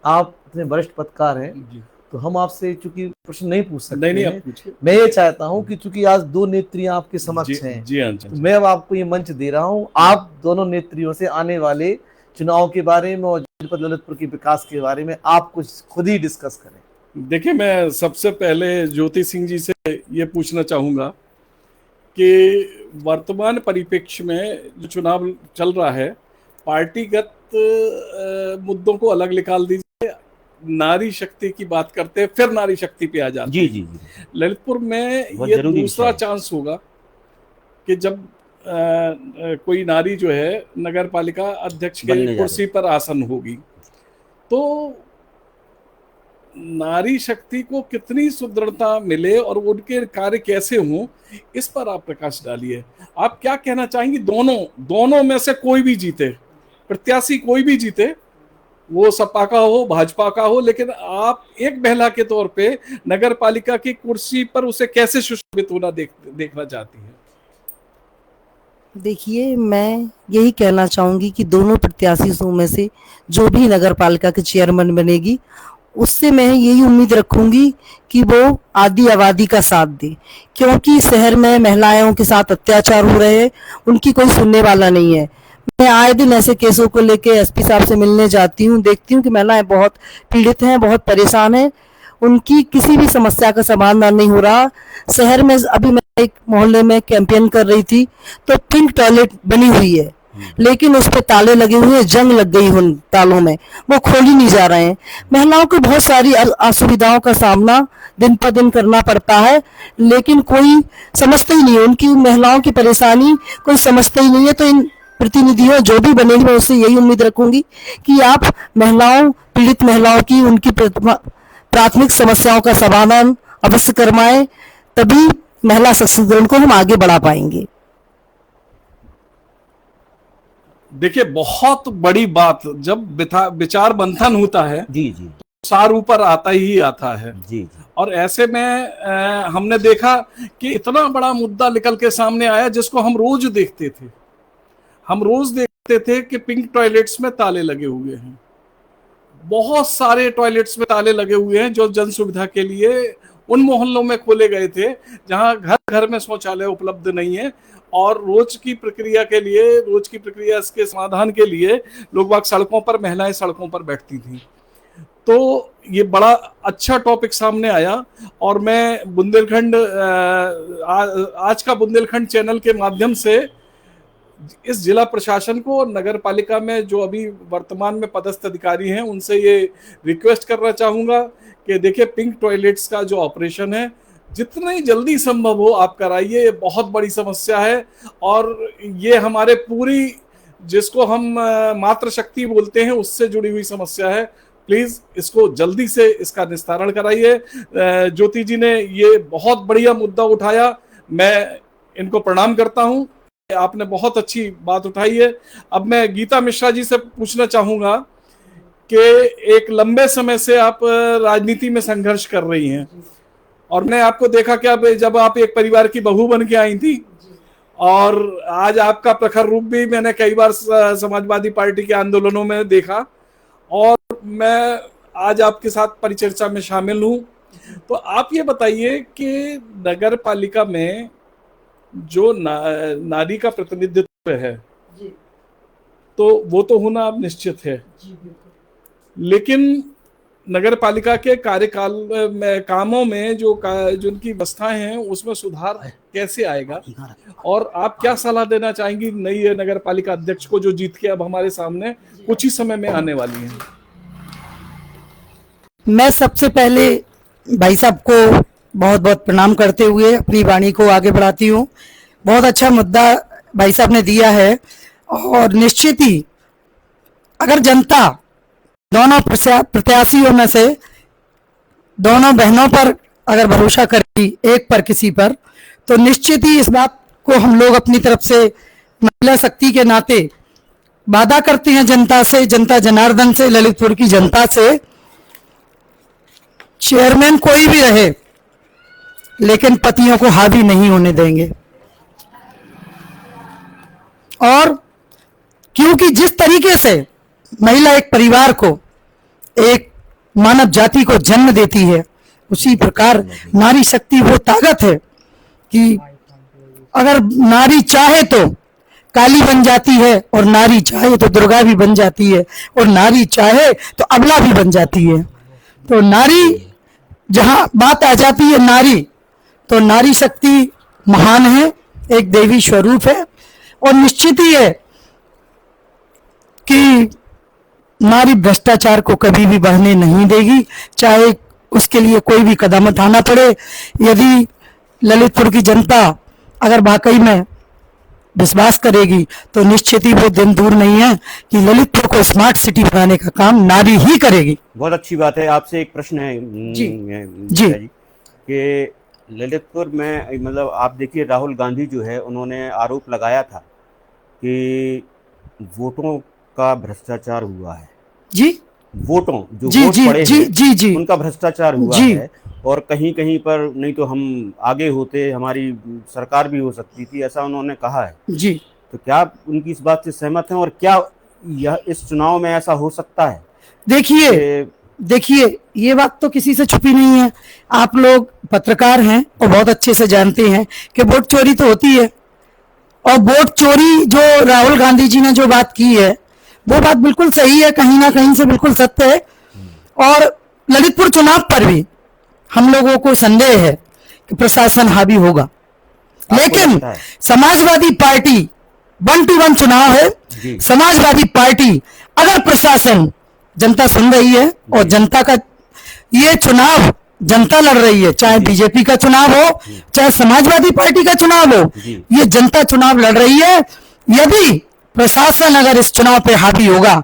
आप इतने वरिष्ठ पत्रकार हैं, तो हम आपसे चूंकि प्रश्न नहीं पूछ सकते नहीं, हैं, मैं ये चाहता हूं कि चूंकि आज दो नेत्रियां आपके समक्ष हैं, जी हाँ, तो मैं अब आपको ये मंच दे रहा हूं, आप दोनों नेत्रियों से आने वाले चुनाव के बारे में और जनपद ललितपुर के विकास के बारे में आप कुछ खुद ही डिस्कस करें। देखिए, मैं सबसे पहले ज्योति सिंह जी से ये पूछना चाहूंगा कि वर्तमान परिप्रेक्ष्य में जो चुनाव चल रहा है, पार्टीगत मुद्दों को अलग निकाल दीजिए, नारी शक्ति की बात करते हैं, फिर नारी शक्ति पे आ जाते जी हैं। जी जी, ललितपुर में बहुत ये जरूरी दूसरा विषय है। चांस होगा कि जब कोई नारी जो है नगर पालिका अध्यक्ष बनने के जा कुर्सी पर आसन होगी, तो नारी शक्ति को कितनी सुदृढ़ता मिले और उनके कार्य कैसे हों, इस पर आप प्रकाश डालिए। आप क्या कहना चाहेंगी? दोनों में से कोई भी जीते, प्रत्याशी कोई भी जीते, वो सपा का हो, भाजपा का हो, लेकिन आप एक महिला के तौर पे नगर पालिका की कुर्सी पर उसे कैसे सुशोभित होना देखना चाहती है? देखिए, मैं यही कहना चाहूंगी कि दोनों प्रत्याशियों में से जो भी नगर पालिका के चेयरमैन बनेगी, उससे मैं यही उम्मीद रखूंगी कि वो आदि आबादी का साथ दे, क्योंकि शहर में महिलाओं के साथ अत्याचार हो रहे हैं, उनकी कोई सुनने वाला नहीं है। मैं आए दिन ऐसे केसों को लेके एसपी साहब से मिलने जाती हूँ, देखती हूँ कि महिलाएं बहुत पीड़ित हैं, बहुत परेशान हैं, उनकी किसी भी समस्या का समाधान नहीं हो रहा। शहर में अभी मैं एक मोहल्ले में कैंपेन कर रही थी, तो पिंक टॉयलेट बनी हुई है, लेकिन उस पे ताले लगे हुए हैं, जंग लग गई उन तालों में, वो खोल ही नहीं जा रहे हैं। महिलाओं को बहुत सारी असुविधाओं का सामना दिन पर दिन करना पड़ता है, लेकिन कोई समझता ही नहीं है, उनकी महिलाओं की परेशानी कोई समझता ही नहीं है। तो इन प्रतिनिधियों जो भी बनेंगे, मैं उससे यही उम्मीद रखूंगी कि आप महिलाओं, पीड़ित महिलाओं की उनकी प्राथमिक समस्याओं का समाधान अवश्य करवाएं, तभी महिला सशक्तिकरण को हम आगे बढ़ा पाएंगे। देखिए, बहुत बड़ी बात, जब विचार मंथन होता है जी जी, तो सार ऊपर आता ही आता है। जी जी, और ऐसे में हमने देखा कि इतना बड़ा मुद्दा निकल के सामने आया जिसको हम रोज देखते थे। हम रोज देखते थे कि पिंक टॉयलेट्स में ताले लगे हुए हैं, बहुत सारे टॉयलेट्स में ताले लगे हुए हैं जो जन सुविधा के लिए उन मोहल्लों में खोले गए थे जहां घर घर में शौचालय उपलब्ध नहीं है, और रोज की प्रक्रिया इसके समाधान के लिए लोग बाग सड़कों पर, महिलाएं सड़कों पर बैठती थी। तो ये बड़ा अच्छा टॉपिक सामने आया, और मैं बुंदेलखंड, आज का बुंदेलखंड चैनल के माध्यम से इस जिला प्रशासन को और नगर पालिका में जो अभी वर्तमान में पदस्थ अधिकारी हैं उनसे ये रिक्वेस्ट करना चाहूंगा कि देखिए, पिंक टॉयलेट्स का जो ऑपरेशन है जितनी जल्दी संभव हो आप कराइए। ये बहुत बड़ी समस्या है, और ये हमारे पूरी, जिसको हम मातृशक्ति बोलते हैं, उससे जुड़ी हुई समस्या है। प्लीज इसको जल्दी से इसका निस्तारण कराइए। ज्योति जी ने ये बहुत बढ़िया मुद्दा उठाया, मैं इनको प्रणाम करता हूं, आपने बहुत अच्छी बात उठाई है। अब मैं गीता मिश्रा जी से पूछना चाहूंगा कि एक लंबे समय से आप राजनीति में संघर्ष कर रही हैं, और मैंने आपको देखा कि जब आप एक परिवार की बहू बन के आई थी, और आज आपका प्रखर रूप भी मैंने कई बार समाजवादी पार्टी के आंदोलनों में देखा, और मैं आज आपके साथ परिचर्चा में शामिल हूं। तो आप ये बताइए कि नगर पालिका में जो नारी का प्रतिनिधित्व है, तो वो तो होना अब निश्चित है, लेकिन नगर पालिका के कार्यकाल में, कामों में जो उनकी व्यवस्थाएं हैं उसमें सुधार कैसे आएगा, और आप क्या सलाह देना चाहेंगी नई नगर पालिका अध्यक्ष को जो जीत के अब हमारे सामने कुछ ही समय में आने वाली हैं? मैं सबसे पहले भाई साहब को बहुत बहुत प्रणाम करते हुए अपनी वाणी को आगे बढ़ाती हूँ। बहुत अच्छा मुद्दा भाई साहब ने दिया है, और निश्चित ही अगर जनता दोनों प्रत्याशियों में से दोनों बहनों पर अगर भरोसा करेगी, एक पर किसी पर, तो निश्चित ही इस बात को हम लोग अपनी तरफ से महिला शक्ति के नाते वादा करते हैं जनता से, जनता जनार्दन से, ललितपुर की जनता से, चेयरमैन कोई भी रहे लेकिन पतियों को हावी नहीं होने देंगे। और क्योंकि जिस तरीके से महिला एक परिवार को, एक मानव जाति को जन्म देती है, उसी प्रकार नारी शक्ति वो ताकत है कि अगर नारी चाहे तो काली बन जाती है, और नारी चाहे तो दुर्गा भी बन जाती है, और नारी चाहे तो अबला भी बन जाती है। तो नारी, जहां बात आ जाती है नारी, तो नारी शक्ति महान है, एक देवी स्वरूप है, और निश्चित ही है कि नारी भ्रष्टाचार को कभी भी बढ़ने नहीं देगी, चाहे उसके लिए कोई भी कदम उठाना पड़े। यदि ललितपुर की जनता अगर वाकई में विश्वास करेगी तो निश्चित ही वो दिन दूर नहीं है कि ललितपुर को स्मार्ट सिटी बनाने का काम नारी ही करेगी। बहुत अच्छी बात है। आपसे एक प्रश्न है जी कि ललितपुर में मतलब आप देखिए, राहुल गांधी जो है उन्होंने आरोप लगाया था कि वोटों का भ्रष्टाचार हुआ है। जी, वोटों जो जी वोट जी पड़े जी हैं, जी जी उनका भ्रष्टाचार हुआ जी। है, और कहीं कहीं पर नहीं तो हम आगे होते, हमारी सरकार भी हो सकती थी, ऐसा उन्होंने कहा है। जी, तो क्या आप उनकी इस बात से सहमत हैं, और क्या यह इस चुनाव में ऐसा हो सकता है? देखिए ये बात तो किसी से छुपी नहीं है। आप लोग पत्रकार हैं और बहुत अच्छे से जानते हैं कि वोट चोरी तो होती है, और वोट चोरी जो राहुल गांधी जी ने जो बात की है वो बात बिल्कुल सही है, कहीं ना कहीं से बिल्कुल सत्य है। और ललितपुर चुनाव पर भी हम लोगों को संदेह है कि प्रशासन हावी होगा, लेकिन समाजवादी पार्टी 1 to 1 चुनाव है। समाजवादी पार्टी अगर प्रशासन, जनता सुन रही है और जनता का ये चुनाव जनता लड़ रही है, चाहे बीजेपी का चुनाव हो चाहे समाजवादी पार्टी का चुनाव हो, ये जनता चुनाव लड़ रही है। यदि प्रशासन अगर इस चुनाव पे हावी होगा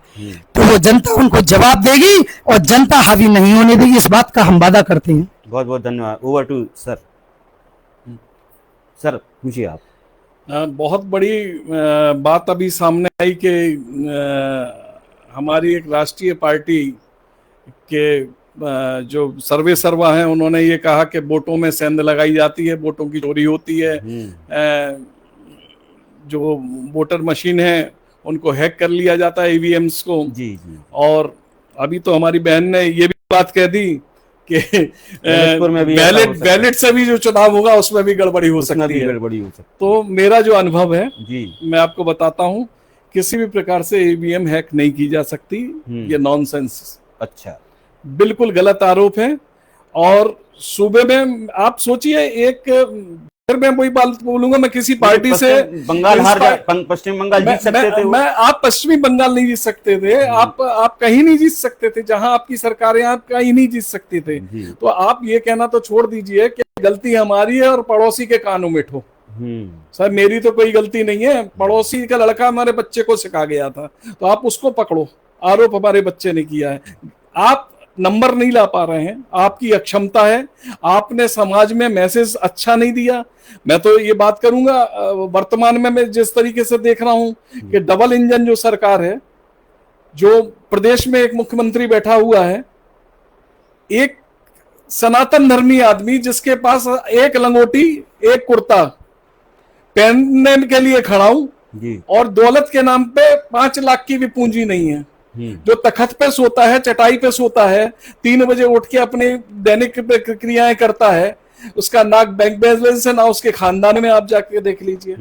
तो वो जनता उनको जवाब देगी और जनता हावी नहीं होने देगी, इस बात का हम वादा करते हैं। बहुत बहुत धन्यवाद। Over to sir. सर पूछिए आप। बहुत बड़ी बात अभी सामने आई कि हमारी एक राष्ट्रीय पार्टी के जो सर्वे सर्वा हैं उन्होंने ये कहा कि वोटों में सेंध लगाई जाती है, वोटों की चोरी होती है, जो वोटर मशीन है उनको हैक कर लिया जाता है, ईवीएम्स को। जी। और अभी तो हमारी बहन ने ये भी बात कह दी कि बैलेट से भी जो चुनाव होगा उसमें भी गड़बड़ी हो सकती है। तो मेरा जो अनुभव है मैं आपको बताता हूँ, किसी भी प्रकार से ईवीएम हैक नहीं की जा सकती, ये नॉनसेंस। अच्छा, बिल्कुल गलत आरोप है। और सूबे में आप सोचिए, एक फिर मैं वही बात बोलूंगा, मैं किसी पार्टी से बंगाल पश्चिम बंगाल जीत सकते थे। आप पश्चिमी बंगाल नहीं जीत सकते थे, आप कहीं नहीं जीत सकते थे, जहां आपकी सरकारें, आप कहीं नहीं जीत सकते थे। तो आप ये कहना तो छोड़ दीजिए कि गलती हमारी है और पड़ोसी के कानों में ठो। सर मेरी तो कोई गलती नहीं है, पड़ोसी का लड़का हमारे बच्चे को सिखा गया था, तो आप उसको पकड़ो। आरोप हमारे बच्चे ने किया है। आप नंबर नहीं ला पा रहे हैं, आपकी अक्षमता है, आपने समाज में मैसेज अच्छा नहीं दिया। मैं तो ये बात करूंगा, वर्तमान में मैं जिस तरीके से देख रहा हूं कि डबल इंजन जो सरकार है, जो प्रदेश में एक मुख्यमंत्री बैठा हुआ है, एक सनातन धर्मी आदमी जिसके पास एक लंगोटी एक कुर्ता पहनने के लिए खड़ा हूं, और दौलत के नाम पे 5 लाख की भी पूंजी नहीं है, जो तखत पे सोता है, चटाई पे सोता है, 3 बजे उठ के अपनी दैनिक क्रियाएं करता है, उसका ना बैंक बैलेंस है ना उसके खानदान में, आप जाके देख लीजिए।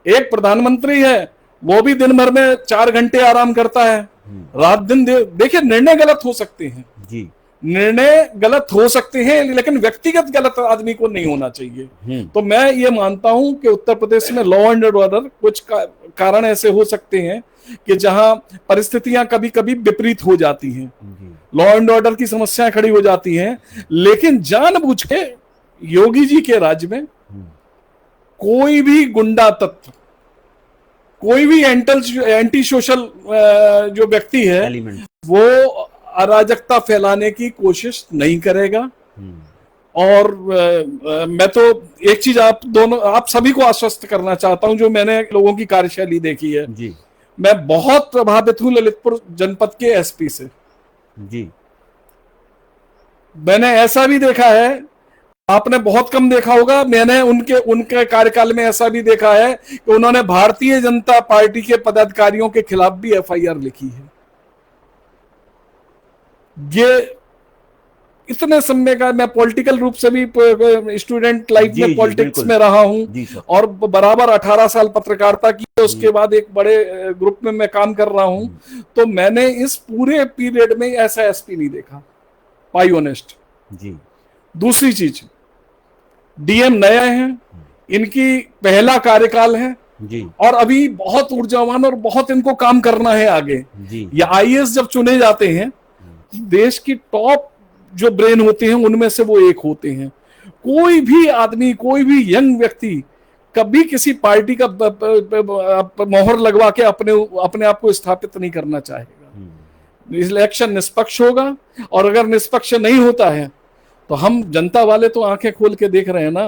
एक प्रधानमंत्री है, वो भी दिन भर में 4 घंटे आराम करता है, रात दिन देखिए निर्णय गलत हो सकते हैं जी, निर्णय गलत हो सकते हैं, लेकिन व्यक्तिगत गलत आदमी को नहीं होना चाहिए। तो मैं ये मानता हूं कि उत्तर प्रदेश में लॉ एंड ऑर्डर कुछ कारण ऐसे हो सकते हैं कि जहां परिस्थितियां कभी कभी विपरीत हो जाती हैं, लॉ एंड ऑर्डर की समस्याएं खड़ी हो जाती हैं, लेकिन जानबूझ के योगी जी के राज्य में कोई भी गुंडा तत्व, कोई भी एंटी सोशल जो व्यक्ति है, वो अराजकता फैलाने की कोशिश नहीं करेगा। और मैं तो एक चीज आप सभी को आश्वस्त करना चाहता हूं, जो मैंने लोगों की कार्यशैली देखी है जी मैं बहुत प्रभावित हूं ललितपुर जनपद के एसपी से। जी मैंने ऐसा भी देखा है, आपने बहुत कम देखा होगा, मैंने उनके कार्यकाल में ऐसा भी देखा है कि उन्होंने भारतीय जनता पार्टी के पदाधिकारियों के खिलाफ भी एफआईआर लिखी है। ये इतने समय का, मैं पॉलिटिकल रूप से भी स्टूडेंट लाइफ में पॉलिटिक्स में रहा हूं और बराबर 18 साल पत्रकारिता की, उसके बाद एक बड़े ग्रुप में मैं काम कर रहा हूं, तो मैंने इस पूरे पीरियड में ऐसा एसपी नहीं देखा, पाई ऑनेस्ट जी। दूसरी चीज, डीएम नया है, इनकी पहला कार्यकाल है जी और अभी बहुत ऊर्जावान और बहुत इनको काम करना है आगे जी। ये आईएएस जब चुने जाते हैं, देश की टॉप जो ब्रेन होते हैं उनमें से वो एक होते हैं। कोई भी आदमी, कोई भी यंग व्यक्ति कभी किसी पार्टी का मोहर लगवा के अपने आप को स्थापित नहीं करना चाहेगा। इलेक्शन निष्पक्ष होगा, और अगर निष्पक्ष नहीं होता है तो हम जनता वाले तो आंखें खोल के देख रहे हैं ना,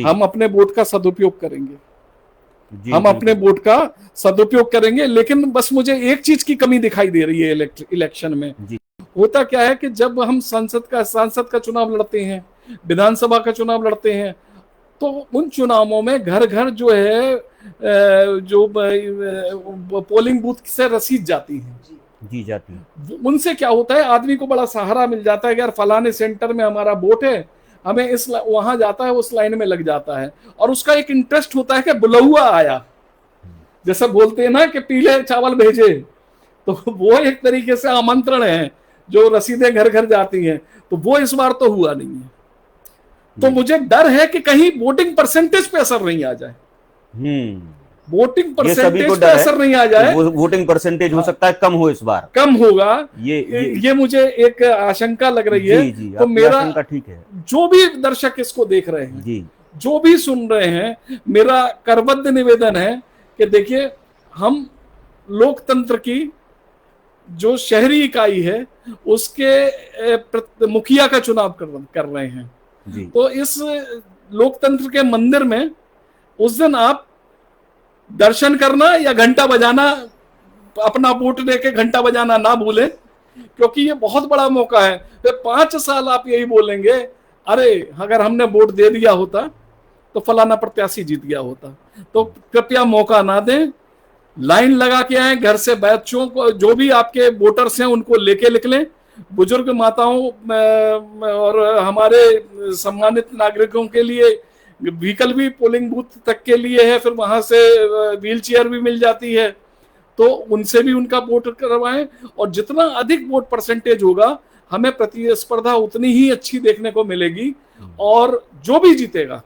हम अपने वोट का सदुपयोग करेंगे, हम अपने वोट का सदुपयोग करेंगे। लेकिन बस मुझे एक चीज की कमी दिखाई दे रही है इलेक्शन में। होता क्या है कि जब हम सांसद का चुनाव लड़ते हैं, विधानसभा का चुनाव लड़ते हैं, तो उन चुनावों में घर घर जो है जो पोलिंग बूथ से रसीद जाती है जी जाती है, उनसे क्या होता है, आदमी को बड़ा सहारा मिल जाता है कि यार फलाने सेंटर में हमारा वोट है, हमें वहां जाता है, उस लाइन में लग जाता है, और उसका एक इंटरेस्ट होता है कि बुलौआ आया, जैसे बोलते हैं ना कि पीले चावल भेजे, तो वो एक तरीके से आमंत्रण है जो रसीदें घर घर जाती हैं। तो वो इस बार तो हुआ नहीं है, तो मुझे डर है कि कहीं वोटिंग परसेंटेज पे असर नहीं आ जाए, वोटिंग परसेंटेज पे असर नहीं आ जाए, वोटिंग परसेंटेज हो सकता है कम हो, इस बार कम होगा, ये मुझे एक आशंका लग रही है। जी, तो मेरा ठीक है, जो भी दर्शक इसको देख रहे हैं जी, जो भी सुन रहे हैं, मेरा करबद्ध निवेदन है कि देखिए, हम लोकतंत्र की जो शहरी इकाई है उसके मुखिया का चुनाव कर रहे हैं जी। तो इस लोकतंत्र के मंदिर में उस दिन आप दर्शन करना या घंटा बजाना, अपना वोट देके घंटा बजाना ना भूलें, क्योंकि ये बहुत बड़ा मौका है। फिर 5 साल आप यही बोलेंगे, अरे अगर हमने वोट दे दिया होता तो फलाना प्रत्याशी जीत गया होता। तो कृपया मौका ना दें, लाइन लगा के आए, घर से बच्चों को, जो भी आपके वोटर्स हैं उनको लेके निकलें, बुजुर्ग माताओं और हमारे सम्मानित नागरिकों के लिए व्हीकल भी पोलिंग बूथ तक के लिए है, फिर वहां से व्हील चेयर भी मिल जाती है, तो उनसे भी उनका वोट करवाएं। और जितना अधिक वोट परसेंटेज होगा, हमें प्रतिस्पर्धा उतनी ही अच्छी देखने को मिलेगी, और जो भी जीतेगा,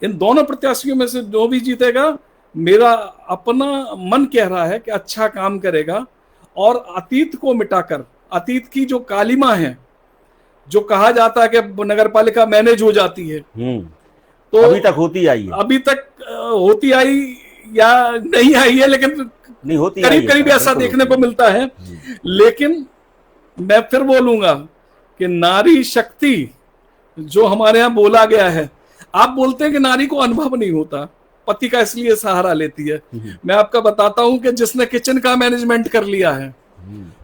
इन दोनों प्रत्याशियों में से जो भी जीतेगा, मेरा अपना मन कह रहा है कि अच्छा काम करेगा, और अतीत को मिटाकर, अतीत की जो कालिमा है, जो कहा जाता है कि नगरपालिका मैनेज हो जाती है, तो अभी तक होती आई है, अभी तक होती आई या नहीं आई है, लेकिन नहीं होती, करीब करीब ऐसा देखने को मिलता है। लेकिन मैं फिर बोलूंगा कि नारी शक्ति जो हमारे यहाँ बोला गया है, आप बोलते हैं कि नारी को अनुभव नहीं होता, पति का इसलिए सहारा लेती है। मैं आपका बताता हूं कि जिसने किचन का मैनेजमेंट कर लिया है,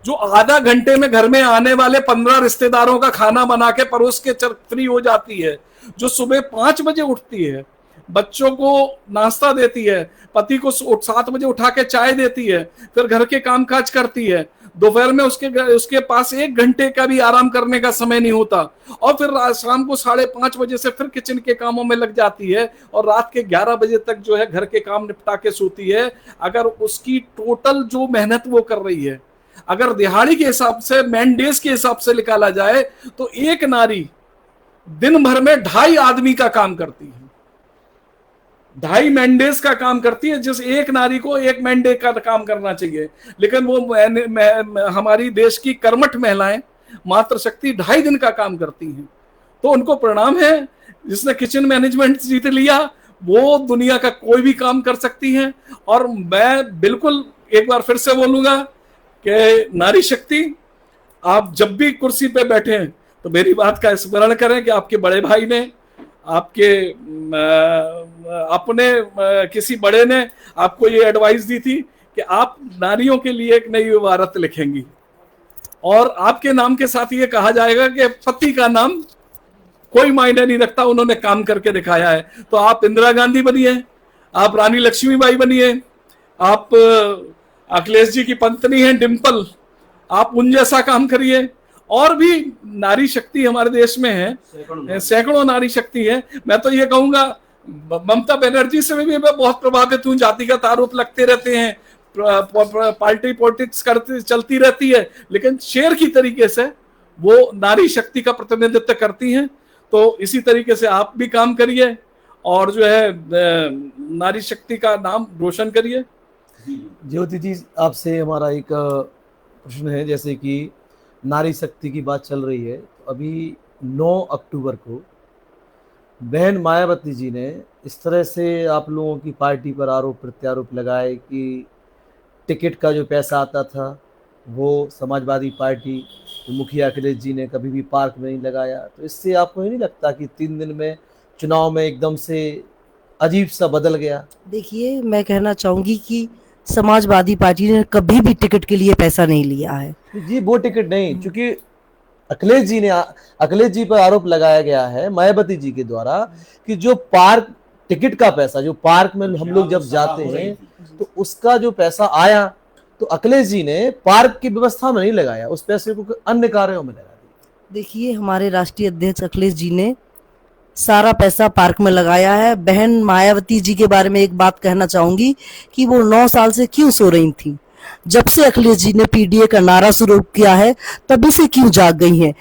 जो आधा घंटे में घर में आने वाले 15 रिश्तेदारों का खाना बना के परोस के फ्री हो जाती है, जो सुबह 5 बजे उठती है, बच्चों को नाश्ता देती है, पति को 7 बजे उठा के चाय देती है, फिर घर के कामकाज करती है, दोपहर में उसके पास 1 घंटे का भी आराम करने का समय नहीं होता, और फिर शाम को 5:30 बजे से फिर किचन के कामों में लग जाती है, और रात के 11 बजे तक जो है घर के काम निपटा के सोती है। अगर उसकी टोटल जो मेहनत वो कर रही है, अगर दिहाड़ी के हिसाब से, मैन डेज के हिसाब से निकाला जाए, तो एक नारी दिन भर में 2.5 आदमी का काम करती है, 2.5 मैंडेज का काम करती है, जिस एक नारी को 1 मैंडे का काम करना चाहिए। लेकिन वो हमारी देश की कर्मठ महिलाएं मात्र शक्ति 2.5 दिन का काम करती हैं, तो उनको प्रणाम है। जिसने किचन मैनेजमेंट जीत लिया, वो दुनिया का कोई भी काम कर सकती है। और मैं बिल्कुल एक बार फिर से बोलूंगा कि नारी शक्ति, आप जब भी कुर्सी पे बैठे, तो तो मेरी बात का स्मरण करें कि आपके बड़े भाई ने, आपके अपने किसी बड़े ने आपको ये एडवाइस दी थी कि आप नारियों के लिए एक नई इबारत लिखेंगी और आपके नाम के साथ ये कहा जाएगा कि पति का नाम कोई मायने नहीं रखता, उन्होंने काम करके दिखाया है। तो आप इंदिरा गांधी बनिए, आप रानी लक्ष्मीबाई बनिए, आप अखिलेश जी की पत्नी हैं डिम्पल, आप उन जैसा काम करिए। और भी नारी शक्ति हमारे देश में है, सैकड़ों नारी शक्ति है। मैं तो ये कहूंगा ममता बनर्जी से भी मैं बहुत प्रभावित हूँ। जातिगत आरोप लगते रहते हैं, पार्टी पॉलिटिक्स करती चलती रहती है, लेकिन शेर की तरीके से वो नारी शक्ति का प्रतिनिधित्व करती हैं। तो इसी तरीके से आप भी काम करिए और जो है नारी शक्ति का नाम रोशन करिए। ज्योति जी, आपसे हमारा एक प्रश्न है, जैसे कि नारी शक्ति की बात चल रही है, तो अभी 9 अक्टूबर को बहन मायावती जी ने इस तरह से आप लोगों की पार्टी पर आरोप प्रत्यारोप लगाए कि टिकट का जो पैसा आता था वो समाजवादी पार्टी मुखिया अखिलेश जी ने कभी भी पार्क में नहीं लगाया। तो इससे आपको नहीं लगता कि 3 दिन में चुनाव में एकदम से अजीब सा बदल गया? देखिए, मैं कहना चाहूंगी कि समाजवादी पार्टी ने कभी भी टिकट के लिए पैसा नहीं लिया है जी। वो टिकट नहीं, क्योंकि अखिलेश जी पर आरोप लगाया गया है मायावती जी के द्वारा कि जो पार्क टिकट का पैसा, जो पार्क में हम लोग जब जाते हैं तो उसका जो पैसा आया तो अखिलेश जी ने पार्क की व्यवस्था में नहीं लगाया, उस पैसे को अन्य कार्यों में लगा दिया। देखिए, हमारे राष्ट्रीय अध्यक्ष अखिलेश जी ने सारा पैसा पार्क में लगाया है। बहन मायावती जी के बारे में एक बात कहना चाहूंगी कि वो 9 साल से क्यों सो रही थी। जब से अखिलेश जी ने पीडीए का नारा शुरू किया है तभी से क्यों जाग गई है,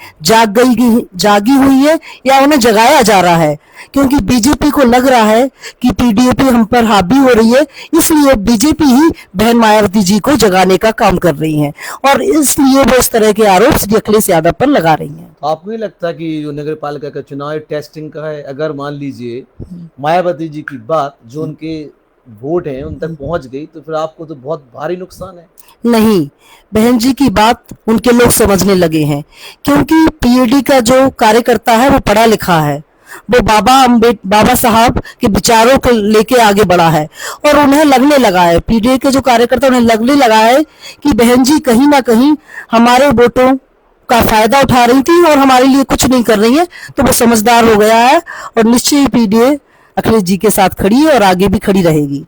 जागी हुई है या उन्हें जगाया जा रहा है? क्योंकि बीजेपी को लग रहा है कि पीडीए पे हम पर हावी हो रही है, इसलिए बीजेपी ही बहन मायावती जी को जगाने का काम कर रही है और इसलिए वो इस तरह के आरोप श्री अखिलेश यादव पर लगा रही है। आपको नहीं लगता कि जो नगर पालिका का चुनाव टेस्टिंग का है, अगर मान लीजिए मायावती जी की बात जो उनके वोट हैं उन तक पहुंच गई तो फिर आपको तो बहुत भारी नुकसान है? नहीं, बहन जी की बात उनके लोग समझने लगे हैं, क्योंकि पीएडी का जो कार्यकर्ता है वो पढ़ा लिखा है, वो बाबा साहब के विचारों को लेके आगे बढ़ा है और उन्हें लगने लगा है, पीडीए के जो कार्यकर्ता उन्हें लगने लगा है कि बहन जी कहीं ना कहीं हमारे वोटों का फायदा उठा रही थी और हमारे लिए कुछ नहीं कर रही है। तो वो समझदार हो गया है और निश्चय ही पीडीए अखिलेश जी के साथ खड़ी है और आगे भी खड़ी रहेगी।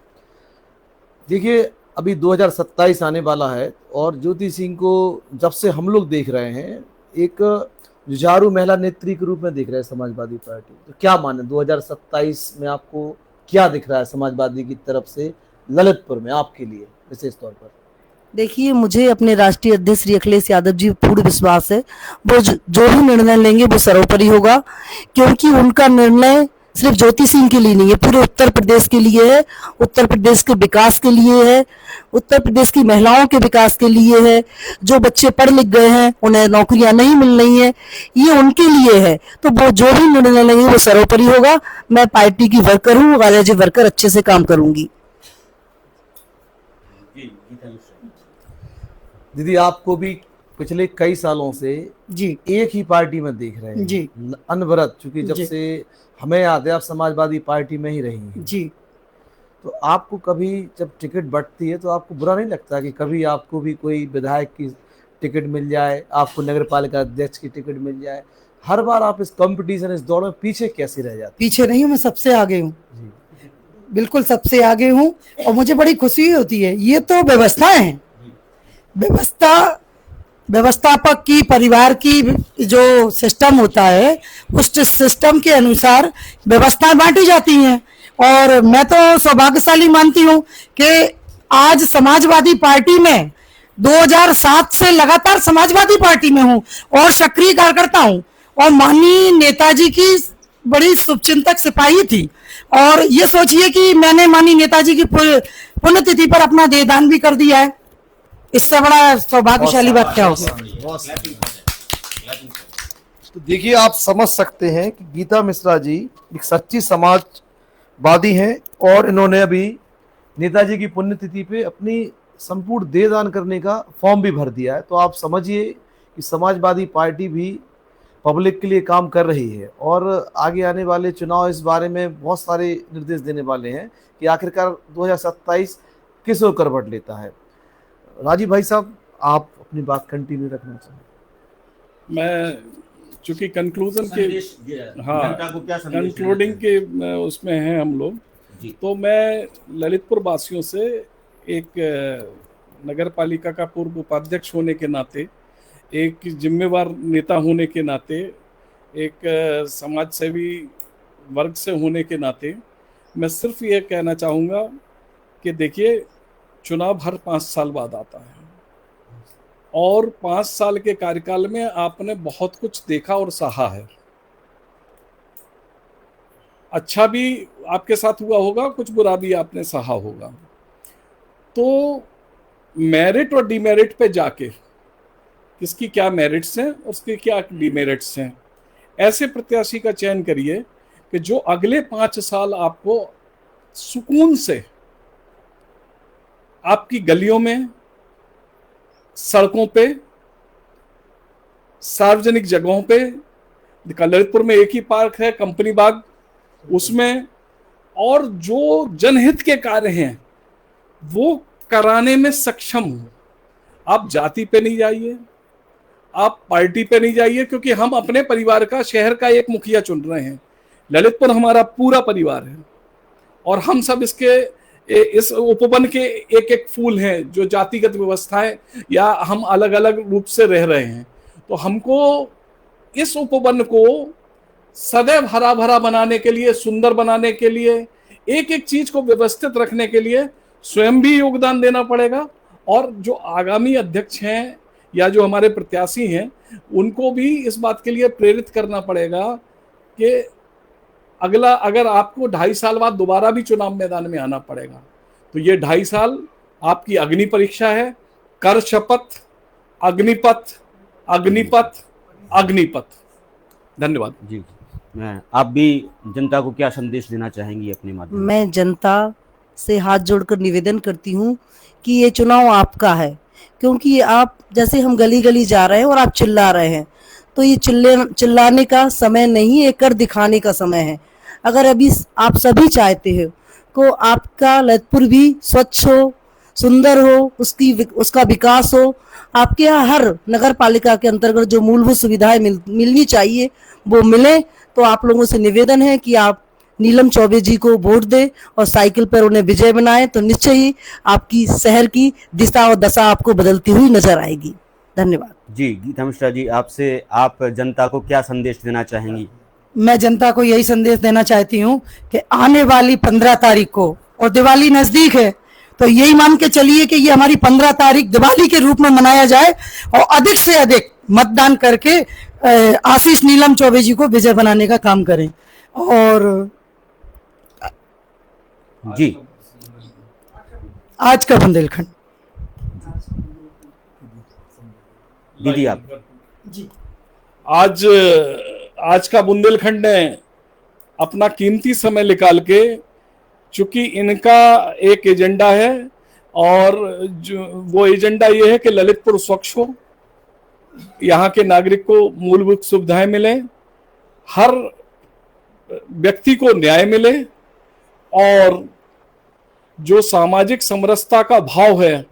देखिए, अभी 2027 आने वाला है और ज्योति सिंह को जब से हम लोग देख रहे हैं एक जुझारू महिला नेत्री के रूप में देख रहे हैं समाजवादी पार्टी। तो क्या माने 2027 में आपको क्या दिख रहा है समाजवादी की तरफ से ललितपुर में आपके लिए विशेष तौर पर? देखिए, मुझे अपने राष्ट्रीय अध्यक्ष श्री अखिलेश यादव जी पूर्ण विश्वास है, वो जो भी निर्णय लेंगे वो सर्वोपरि होगा, क्योंकि उनका निर्णय सिर्फ ज्योति सिंह के लिए नहीं है, पूरे उत्तर प्रदेश के लिए है, उत्तर प्रदेश के विकास के लिए है, उत्तर प्रदेश की महिलाओं के विकास के लिए है। जो बच्चे पढ़ लिख गए हैं उन्हें नौकरियां नहीं मिल रही हैं, ये उनके लिए है। तो वो जो भी निर्णय लेंगे वो सर्वोपरि होगा। मैं पार्टी की वर्कर हूँ और एज ए वर्कर अच्छे से काम करूंगी। दीदी, आपको भी पिछले कई सालों से जी एक ही पार्टी में देख रहे हैं जी अनवरत, क्योंकि जब से हमें याद है आप समाजवादी पार्टी में ही रही हैं जी। तो आपको कभी जब टिकट बढ़ती है तो आपको बुरा नहीं लगता कि कभी आपको भी कोई विधायक की टिकट मिल जाए, आपको नगर पालिका अध्यक्ष की टिकट मिल जाए? हर बार आप इस कंपटीशन, इस दौड़ में पीछे कैसे रह जाते? पीछे नहीं हूँ, मैं सबसे आगे हूँ, बिल्कुल सबसे आगे हूँ और मुझे बड़ी खुशी होती है। ये तो व्यवस्था है, व्यवस्थापक की, परिवार की जो सिस्टम होता है उस सिस्टम के अनुसार व्यवस्था बांटी जाती हैं और मैं तो सौभाग्यशाली मानती हूँ कि आज समाजवादी पार्टी में 2007 से लगातार समाजवादी पार्टी में हूँ और सक्रिय कार्यकर्ता हूँ और माननीय नेताजी की बड़ी शुभचिंतक सिपाही थी। और ये सोचिए कि मैंने माननीय नेताजी की पुण्यतिथि पर अपना देहदान भी कर दिया है। इससे बड़ा सौभाग्यशाली बात क्या होगी? तो देखिए, आप समझ सकते हैं कि गीता मिश्रा जी एक सच्ची समाजवादी हैं और इन्होंने अभी नेताजी की पुण्यतिथि पे अपनी संपूर्ण देहदान करने का फॉर्म भी भर दिया है। तो आप समझिए कि समाजवादी पार्टी भी पब्लिक के लिए काम कर रही है और आगे आने वाले चुनाव इस बारे में बहुत सारे निर्देश देने वाले हैं कि आखिरकार 2027 किस ओर करवट लेता है। राजीव भाई साहब, आप अपनी बात कंटिन्यू रखना चाहें। मैं चूंकि कंक्लूजन के जनता को क्या संदेश देना कंक्लूडिंग के उसमें हैं हम लोग, तो मैं ललितपुर वासियों से एक नगर पालिका का पूर्व उपाध्यक्ष होने के नाते, एक जिम्मेवार नेता होने के नाते, एक समाज सेवी वर्ग से होने के नाते मैं सिर्फ ये कहना चाहूँगा कि देखिए, चुनाव हर 5 साल बाद आता है और 5 साल के कार्यकाल में आपने बहुत कुछ देखा और सहा है। अच्छा भी आपके साथ हुआ होगा, कुछ बुरा भी आपने सहा होगा। तो मेरिट और डिमेरिट पे जाके किसकी क्या मेरिट्स हैं और उसके क्या डिमेरिट्स हैं, ऐसे प्रत्याशी का चयन करिए कि जो अगले 5 साल आपको सुकून से आपकी गलियों में, सड़कों पे, सार्वजनिक जगहों पे, ललितपुर में एक ही पार्क है कंपनी बाग, उसमें, और जो जनहित के कार्य हैं वो कराने में सक्षम हो। आप जाति पे नहीं जाइए, आप पार्टी पे नहीं जाइए, क्योंकि हम अपने परिवार का, शहर का एक मुखिया चुन रहे हैं। ललितपुर हमारा पूरा परिवार है और हम सब इस उपवन के एक एक फूल हैं जो जातिगत व्यवस्थाएं या हम अलग अलग रूप से रह रहे हैं। तो हमको इस उपवन को सदैव हरा भरा बनाने के लिए, सुंदर बनाने के लिए, एक एक चीज को व्यवस्थित रखने के लिए स्वयं भी योगदान देना पड़ेगा और जो आगामी अध्यक्ष हैं या जो हमारे प्रत्याशी हैं उनको भी इस बात के लिए प्रेरित करना पड़ेगा कि अगला, अगर आपको 2.5 साल बाद दोबारा भी चुनाव मैदान में आना पड़ेगा तो ये 2.5 साल आपकी अग्नि परीक्षा है। कर शपथ, अग्निपथ, अग्निपथ, अग्निपथ। धन्यवाद जी। आप भी जनता को क्या संदेश देना चाहेंगी अपने माध्यम? मैं जनता से हाथ जोड़कर निवेदन करती हूँ कि ये चुनाव आपका है, क्योंकि आप, जैसे हम गली गली जा रहे हैं और आप चिल्ला रहे हैं, तो ये चिल्लाने का समय नहीं, ये कर दिखाने का समय है। अगर अभी आप सभी चाहते हो को आपका ललितपुर भी स्वच्छ हो, सुंदर हो, उसका विकास हो, आपके यहाँ हर नगर पालिका के अंतर्गत जो मूलभूत सुविधाएं मिलनी चाहिए वो मिले, तो आप लोगों से निवेदन है कि आप नीलम चौबे जी को वोट दें और साइकिल पर उन्हें विजय बनाएं, तो निश्चय ही आपकी शहर की दिशा और दशा आपको बदलती हुई नजर आएगी। धन्यवाद। जी, गीता मिश्रा जी, आपसे, आप जनता को क्या संदेश देना चाहेंगी? मैं जनता को यही संदेश देना चाहती हूँ कि आने वाली 15 तारीख को, और दिवाली नजदीक है, तो यही मान के चलिए कि ये हमारी 15 तारीख दिवाली के रूप में मनाया जाए और अधिक से अधिक मतदान करके आशीष नीलम चौबे जी को विजय बनाने का काम करें। और जी, आज का बुंदेलखंड। दीदी आप जी, आज का बुंदेलखंड ने अपना कीमती समय निकाल के, चूंकि इनका एक एजेंडा है और जो वो एजेंडा ये है कि ललितपुर स्वच्छ हो, यहाँ के नागरिक को मूलभूत सुविधाएं मिले, हर व्यक्ति को न्याय मिले और जो सामाजिक समरसता का भाव है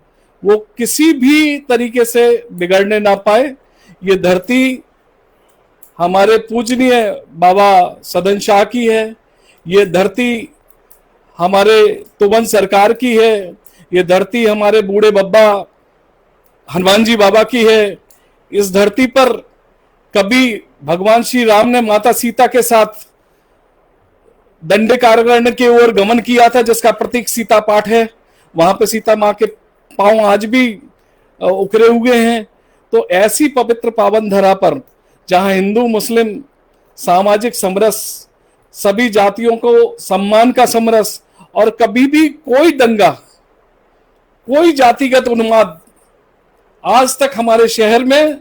वो किसी भी तरीके से बिगड़ने ना पाए। ये धरती हमारे पूजनीय बाबा सदन शाह की है, ये धरती हमारे तुवन सरकार की है, ये धरती हमारे बूढ़े बब्बा हनुमान जी बाबा की है। इस धरती पर कभी भगवान श्री राम ने माता सीता के साथ दंडकारण्य की ओर गमन किया था, जिसका प्रतीक सीता पाठ है। वहां पे सीता माँ के पांव आज भी उखरे हुए हैं। तो ऐसी पवित्र पावन धरा पर जहां हिंदू मुस्लिम सामाजिक समरस, सभी जातियों को सम्मान का समरस, और कभी भी कोई दंगा, कोई जातिगत उन्माद आज तक हमारे शहर में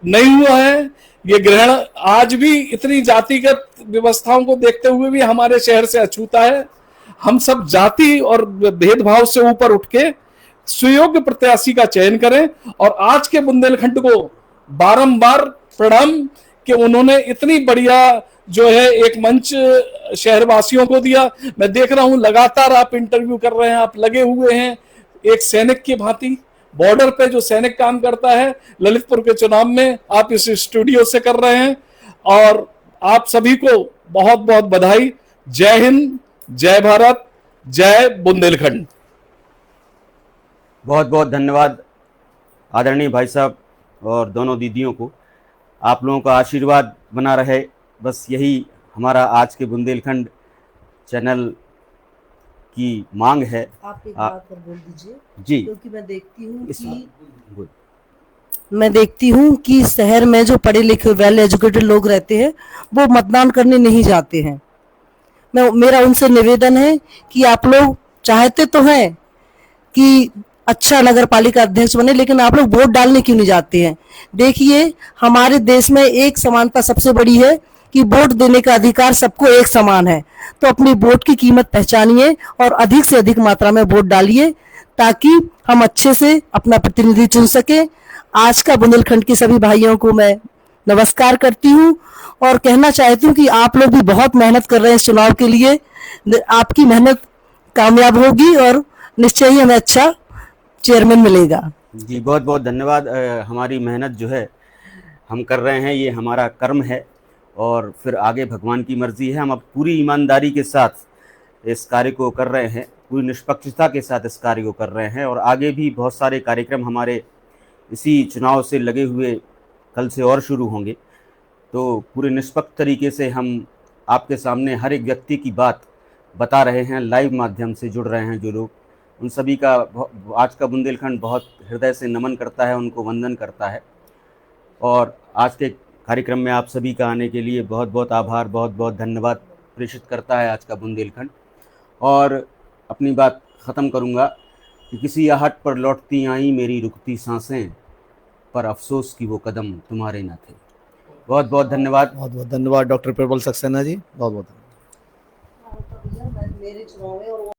नहीं हुआ है। ये ग्रहण आज भी इतनी जातिगत व्यवस्थाओं को देखते हुए भी हमारे शहर से अछूता है। हम सब जाति और भेदभाव से ऊपर उठ के सुयोग्य प्रत्याशी का चयन करें और आज के बुंदेलखंड को बारंबार प्रणाम कि उन्होंने इतनी बढ़िया जो है एक मंच शहरवासियों को दिया। मैं देख रहा हूं लगातार आप इंटरव्यू कर रहे हैं, आप लगे हुए हैं एक सैनिक की भांति। बॉर्डर पे जो सैनिक काम करता है, ललितपुर के चुनाव में आप इस स्टूडियो से कर रहे हैं, और आप सभी को बहुत बहुत बधाई। जय हिंद, जय भारत, जय बुंदेलखंड। बहुत बहुत धन्यवाद आदरणीय भाई साहब और दोनों दीदियों को। आप लोगों का आशीर्वाद बना रहे, बस यही हमारा आज के बुंदेलखंड चैनल की मांग है। आप एक बात पर बोल दीजिए जी, क्योंकि मैं इस देखती हूँ कि शहर में जो पढ़े लिखे वेल एजुकेटेड लोग रहते हैं वो मतदान करने नहीं जाते हैं। मेरा उनसे निवेदन है कि आप लोग चाहते तो हैं कि अच्छा नगर पालिका अध्यक्ष बने, लेकिन आप लोग वोट डालने क्यों नहीं जाते हैं? देखिए, हमारे देश में एक समानता सबसे बड़ी है कि वोट देने का अधिकार सबको एक समान है। तो अपनी वोट की कीमत पहचानिए और अधिक से अधिक मात्रा में वोट डालिए ताकि हम अच्छे से अपना प्रतिनिधि चुन सके। आज का बुंदेलखंड के सभी भाइयों को मैं नमस्कार करती हूँ और कहना चाहती हूँ कि आप लोग भी बहुत मेहनत कर रहे हैं इस चुनाव के लिए। आपकी मेहनत कामयाब होगी और निश्चय ही हमें अच्छा चेयरमैन मिलेगा। जी, बहुत बहुत धन्यवाद। हमारी मेहनत जो है हम कर रहे हैं, ये हमारा कर्म है और फिर आगे भगवान की मर्जी है। हम अब पूरी ईमानदारी के साथ इस कार्य को कर रहे हैं, पूरी निष्पक्षता के साथ इस कार्य को कर रहे हैं और आगे भी बहुत सारे कार्यक्रम हमारे इसी चुनाव से लगे हुए कल से और शुरू होंगे। तो पूरे निष्पक्ष तरीके से हम आपके सामने हर एक व्यक्ति की बात बता रहे हैं, लाइव माध्यम से जुड़ रहे हैं जो लोग, उन सभी का आज का बुंदेलखंड बहुत हृदय से नमन करता है, उनको वंदन करता है। और आज के कार्यक्रम में आप सभी का आने के लिए बहुत बहुत आभार, बहुत बहुत धन्यवाद प्रेषित करता है आज का बुंदेलखंड। और अपनी बात ख़त्म करूँगा कि किसी आहट पर लौटती आई मेरी रुकती सांसें, पर अफसोस कि वो कदम तुम्हारे न थे। बहुत बहुत धन्यवाद। बहुत बहुत धन्यवाद डॉक्टर प्रबल सक्सेना जी, बहुत बहुत धन्यवाद। मेरे चुनाव में और